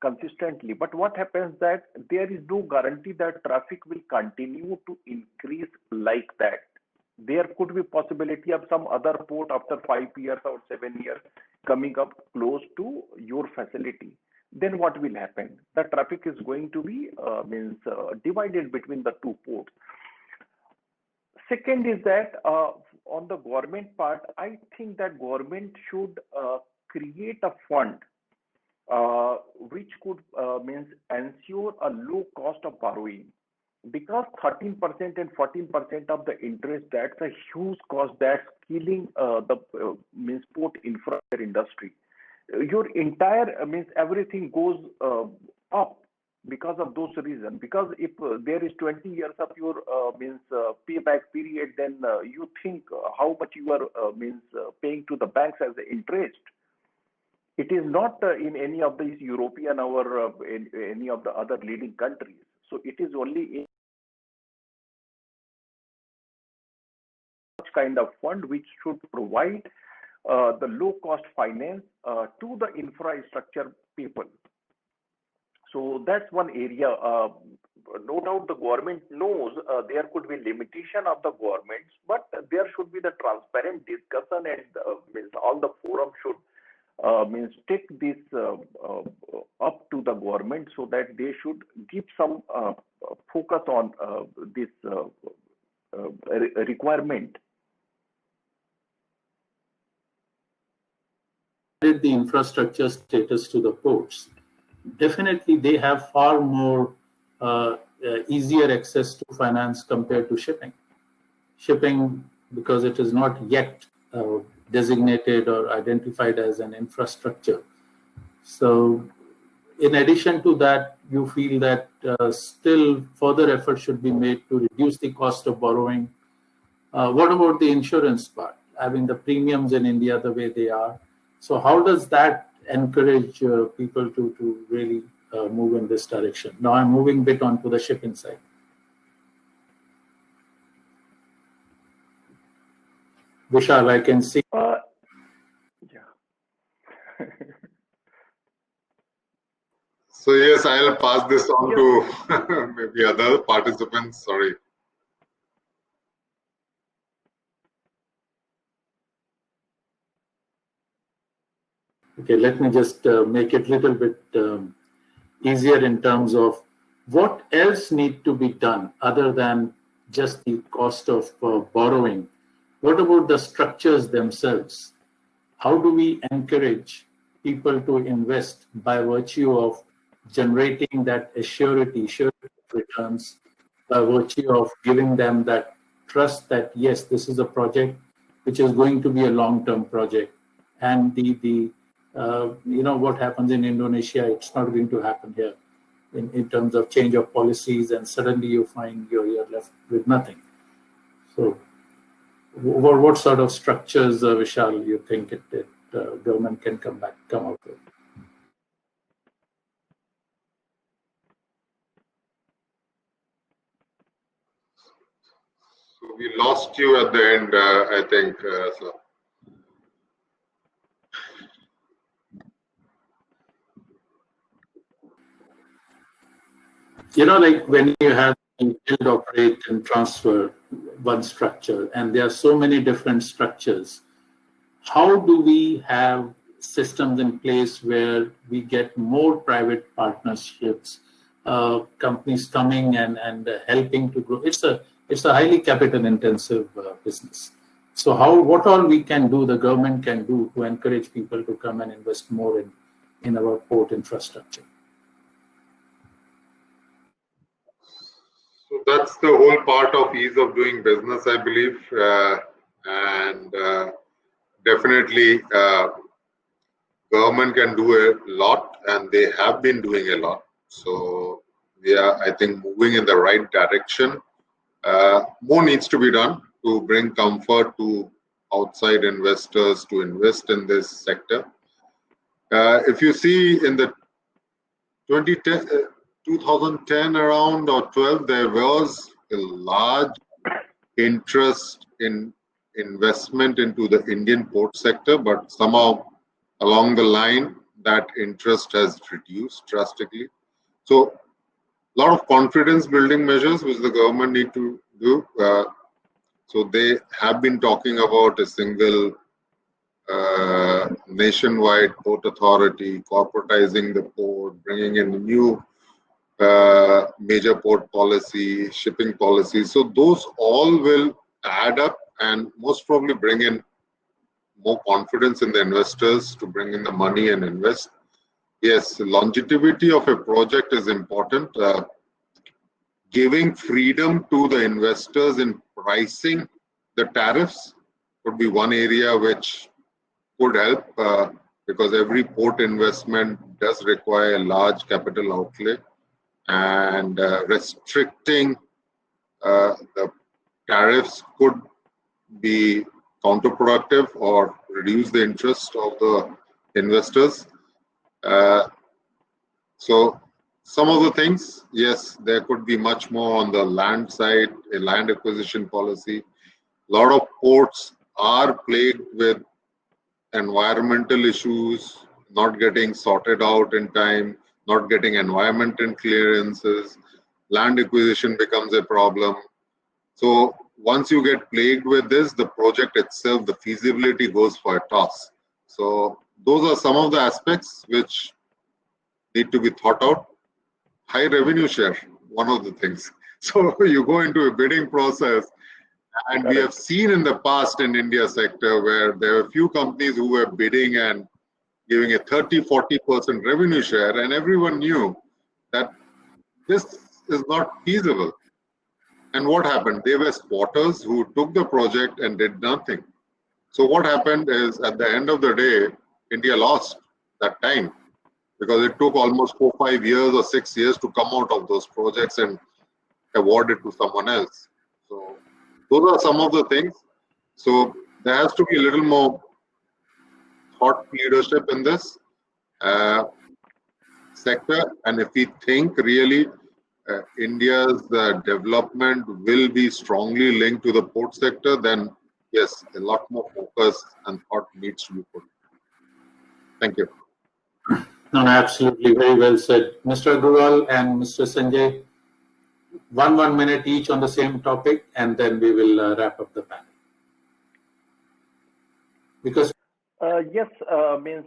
Speaker 4: consistently. But what happens that there is no guarantee that traffic will continue to increase like that. There could be possibility of some other port after 5 years or 7 years coming up close to your facility. Then what will happen? The traffic is going to be divided between the two ports. Second is that on the government part, I think that government should create a fund which could ensure a low cost of borrowing, because 13% and 14% of the interest, that's a huge cost that's killing the port infrastructure industry. Your entire everything goes up because of those reasons. Because if there is 20 years of your payback period, then you think how much you are paying to the banks as the interest. It is not in any of these European or in any of the other leading countries. So it is only in such kind of fund which should provide the low cost finance to the infrastructure people. So that's one area. No doubt the government knows there could be limitation of the governments, but there should be the transparent discussion, and all the forum should take this up to the government so that they should give some focus on this requirement.
Speaker 1: The infrastructure status to the ports. definitely they have far more easier access to finance compared to shipping. Shipping, because it is not yet designated or identified as an infrastructure. So in addition to that, you feel that still further effort should be made to reduce the cost of borrowing. What about the insurance part? Having the premiums in India the way they are. So how does that encourage people to really move in this direction? Now I'm moving a bit onto the shipping side. Vishal, I can see.
Speaker 4: Yeah.
Speaker 2: So yes, I'll pass this on to maybe other participants. Sorry.
Speaker 1: Okay, let me just make it a little bit easier in terms of what else need to be done other than just the cost of borrowing. What about the structures themselves? How do we encourage people to invest by virtue of generating that surety of returns, by virtue of giving them that trust that yes, this is a project which is going to be a long-term project, and the what happens in Indonesia, it's not going to happen here in terms of change of policies, and suddenly you find you're left with nothing. So what sort of structures, Vishal, you think government can come out with?
Speaker 2: So we lost you at the end, I think. So.
Speaker 1: Like when you have build, operate, and transfer one structure, and there are so many different structures, how do we have systems in place where we get more private partnerships, companies coming and helping to grow? It's a highly capital intensive business. So what all we can do, the government can do to encourage people to come and invest more in our port infrastructure?
Speaker 2: So that's the whole part of ease of doing business, I believe, and definitely government can do a lot, and they have been doing a lot. So we are, I think, moving in the right direction. More needs to be done to bring comfort to outside investors to invest in this sector. If you see in the 2010 around or 12, there was a large interest in investment into the Indian port sector, but somehow along the line that interest has reduced drastically. So a lot of confidence building measures which the government need to do. So they have been talking about a single nationwide port authority, corporatizing the port, bringing in new major port policy, shipping policy. So those all will add up and most probably bring in more confidence in the investors to bring in the money and invest. Yes, longevity of a project is important. Giving freedom to the investors in pricing the tariffs would be one area which could help because every port investment does require a large capital outlay, and restricting the tariffs could be counterproductive or reduce the interest of the investors. So some of the things, yes, there could be much more on the land side, a land acquisition policy. A lot of ports are plagued with environmental issues, not getting sorted out in time, not getting environmental clearances. Land acquisition becomes a problem. So once you get plagued with this, the project itself, the feasibility goes for a toss. So those are some of the aspects which need to be thought out. High revenue share, one of the things. So you go into a bidding process, and we have seen in the past in India sector where there were a few companies who were bidding and giving a 30-40% revenue share, and everyone knew that this is not feasible. And what happened? They were squatters who took the project and did nothing. So what happened is, at the end of the day, India lost that time, because it took almost 4, 5 years or 6 years to come out of those projects and award it to someone else. So those are some of the things. So there has to be a little more thought leadership in this sector. And if we think really India's development will be strongly linked to the port sector, then yes, a lot more focus and thought needs to be put. Thank you.
Speaker 1: No, absolutely, very well said. Mr. Agarwal and Mr. Sanjay, 1 minute each on the same topic, and then we will wrap up the panel. Because
Speaker 4: yes, means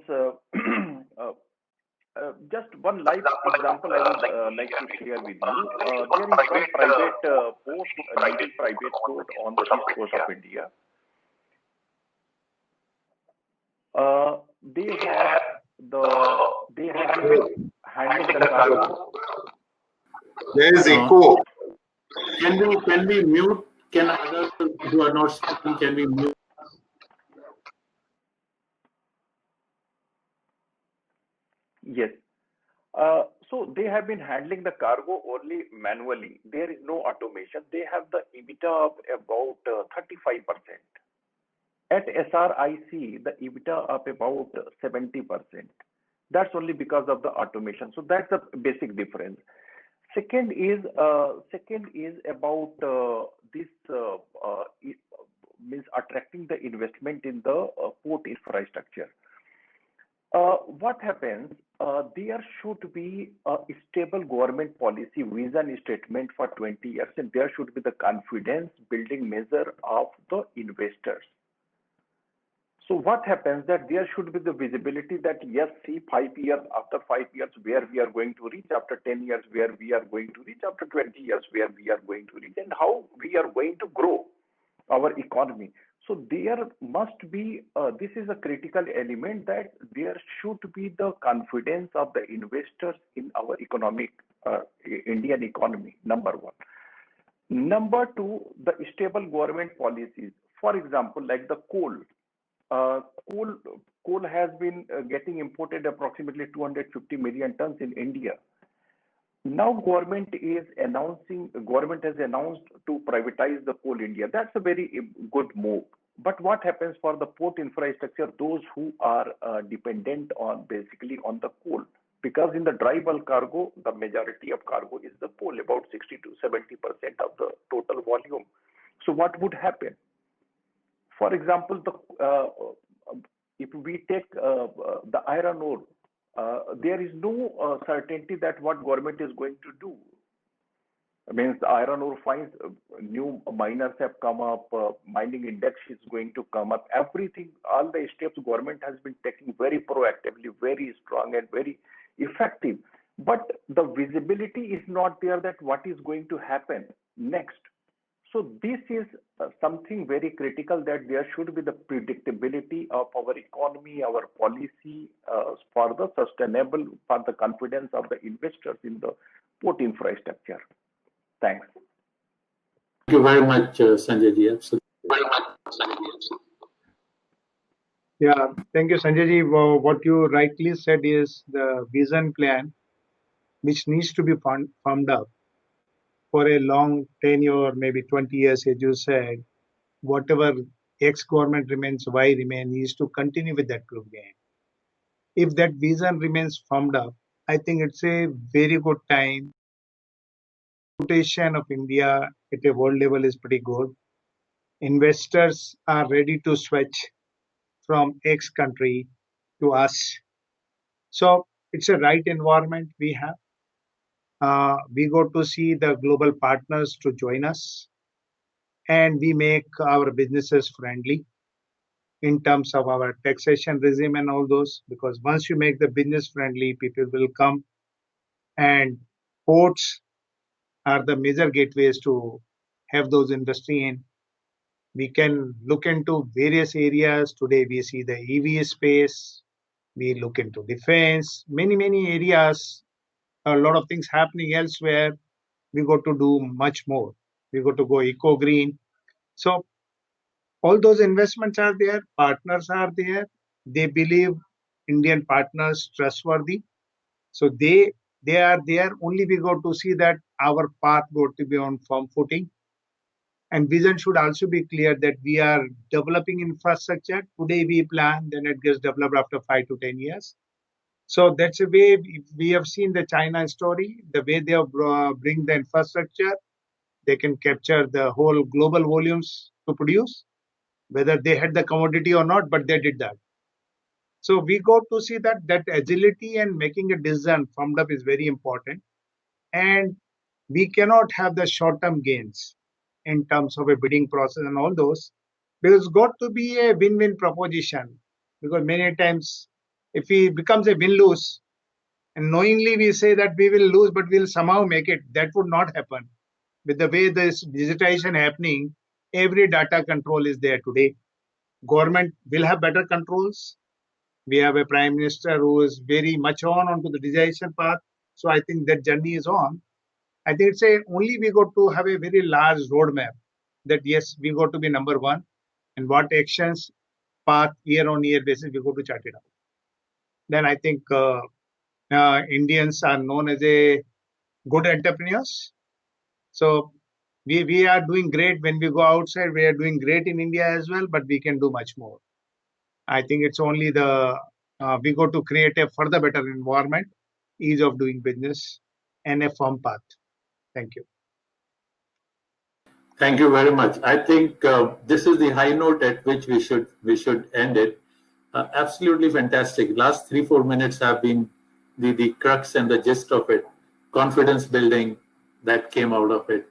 Speaker 4: just one live example I would like to share with you. There is one private port, leading private port on the east coast of India. They have been handling the cargo.
Speaker 2: There is echo.
Speaker 1: Can we mute? Can others who are not speaking, can we mute?
Speaker 4: Yes. So they have been handling the cargo only manually. There is no automation. They have the EBITDA of about 35%. At SRIC, the EBITDA of about 70%. That's only because of the automation. So that's the basic difference. Second is about this means attracting the investment in the port infrastructure. What happens? There should be a stable government policy vision statement for 20 years, and there should be the confidence building measure of the investors. So what happens that there should be the visibility that yes, see 5 years, after 5 years where we are going to reach, after 10 years where we are going to reach, after 20 years where we are going to reach, and how we are going to grow our economy. So there must be, this is a critical element, that there should be the confidence of the investors in our economic, Indian economy, number one. Number two, the stable government policies. For example, like the coal. Coal has been getting imported approximately 250 million tons in India. Now government has announced to privatize the Coal India. That's a very good move. But what happens for the port infrastructure, those who are dependent on basically on the coal? Because in the dry bulk cargo, the majority of cargo is the coal, about 60 to 70% of the total volume. So what would happen? For example, if we take the iron ore, there is no certainty that what government is going to do. I mean, the iron ore finds, new miners have come up, mining index is going to come up. Everything, all the steps government has been taking very proactively, very strong and very effective. But the visibility is not there that what is going to happen next. So this is something very critical, that there should be the predictability of our economy, our policy for the sustainable, for the confidence of the investors in the port infrastructure. Thanks.
Speaker 1: Thank you very much, Sanjay ji. Absolutely.
Speaker 5: Yeah, thank you, Sanjay ji. What you rightly said is the vision plan, which needs to be formed up for a long tenure, maybe 20 years, as you said. Whatever X government remains, Y remain, needs to continue with that program. If that vision remains formed up, I think it's a very good time. Reputation of India at a world level is pretty good. Investors are ready to switch from X country to us. So it's a right environment we have. We go to see the global partners to join us, and we make our businesses friendly in terms of our taxation regime and all those, because once you make the business friendly, people will come, and ports are the major gateways to have those industry in. We can look into various areas. Today we see the EV space, We look into defense, many areas, a lot of things happening elsewhere. We got to do much more. We got to go eco-green. So all those investments are there, partners are there. They believe Indian partners trustworthy. So they are there. Only we got to see that our path got to be on firm footing. And vision should also be clear that we are developing infrastructure. Today we plan, then it gets developed after 5 to 10 years. So that's a way we have seen the China story, the way they have bring the infrastructure. They can capture the whole global volumes to produce, whether they had the commodity or not, but they did that. So we got to see that agility and making a decision firmed up is very important. And we cannot have the short-term gains in terms of a bidding process and all those, because it's got to be a win-win proposition. Because many times, if it becomes a win-lose, and knowingly we say that we will lose, but we'll somehow make it, that would not happen. With the way this digitization happening, every data control is there today. Government will have better controls. We have a prime minister who is very much onto the digitization path. So I think that journey is on. I think it's only we got to have a very large roadmap that yes, we got to be number one, and what actions, path, year on year basis, we got to chart it out. Then I think Indians are known as a good entrepreneurs. So we are doing great when we go outside. We are doing great in India as well, but we can do much more. I think it's only we got to create a further better environment, ease of doing business, and a firm path. Thank you.
Speaker 1: Thank you very much. I think this is the high note at which we should end it. Absolutely fantastic. Last 3-4 minutes have been the crux and the gist of it. Confidence building that came out of it.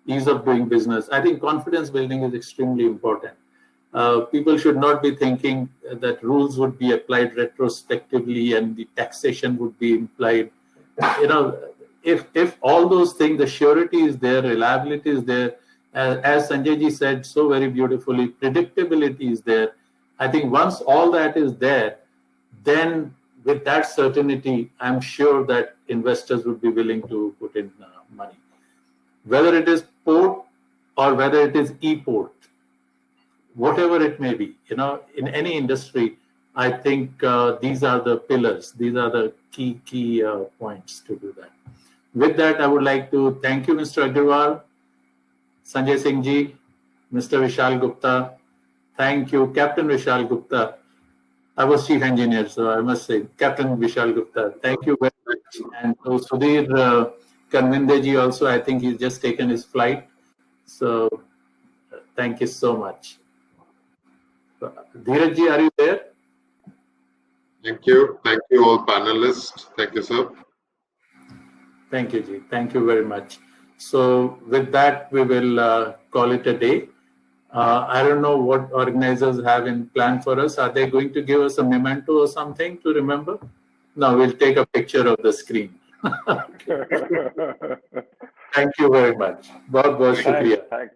Speaker 1: Ease of doing business. I think confidence building is extremely important. People should not be thinking that rules would be applied retrospectively and the taxation would be implied. If all those things, the surety is there, reliability is there, as Sanjay ji said so very beautifully, predictability is there. I think once all that is there, then with that certainty, I'm sure that investors would be willing to put in money. Whether it is port or whether it is e-port, whatever it may be, in any industry, I think these are the pillars. These are the key points to do that. With that, I would like to thank you, Mr. Agarwal, Sanjay Singh ji, Mr. Vishal Gupta. Thank you, Captain Vishal Gupta. I was chief engineer, so I must say, Captain Vishal Gupta. Thank you very much. And to Sudhir Kanvinde ji also, I think he's just taken his flight. So thank you so much. Dheeraj ji, are you there?
Speaker 2: Thank you. Thank you all panelists. Thank you, sir.
Speaker 1: Thank you, ji. Thank you very much. So with that, we will call it a day. I don't know what organizers have in plan for us. Are they going to give us a memento or something to remember? No, we'll take a picture of the screen. Thank you very much. बहुत बहुत शुक्रिया.
Speaker 4: Thanks.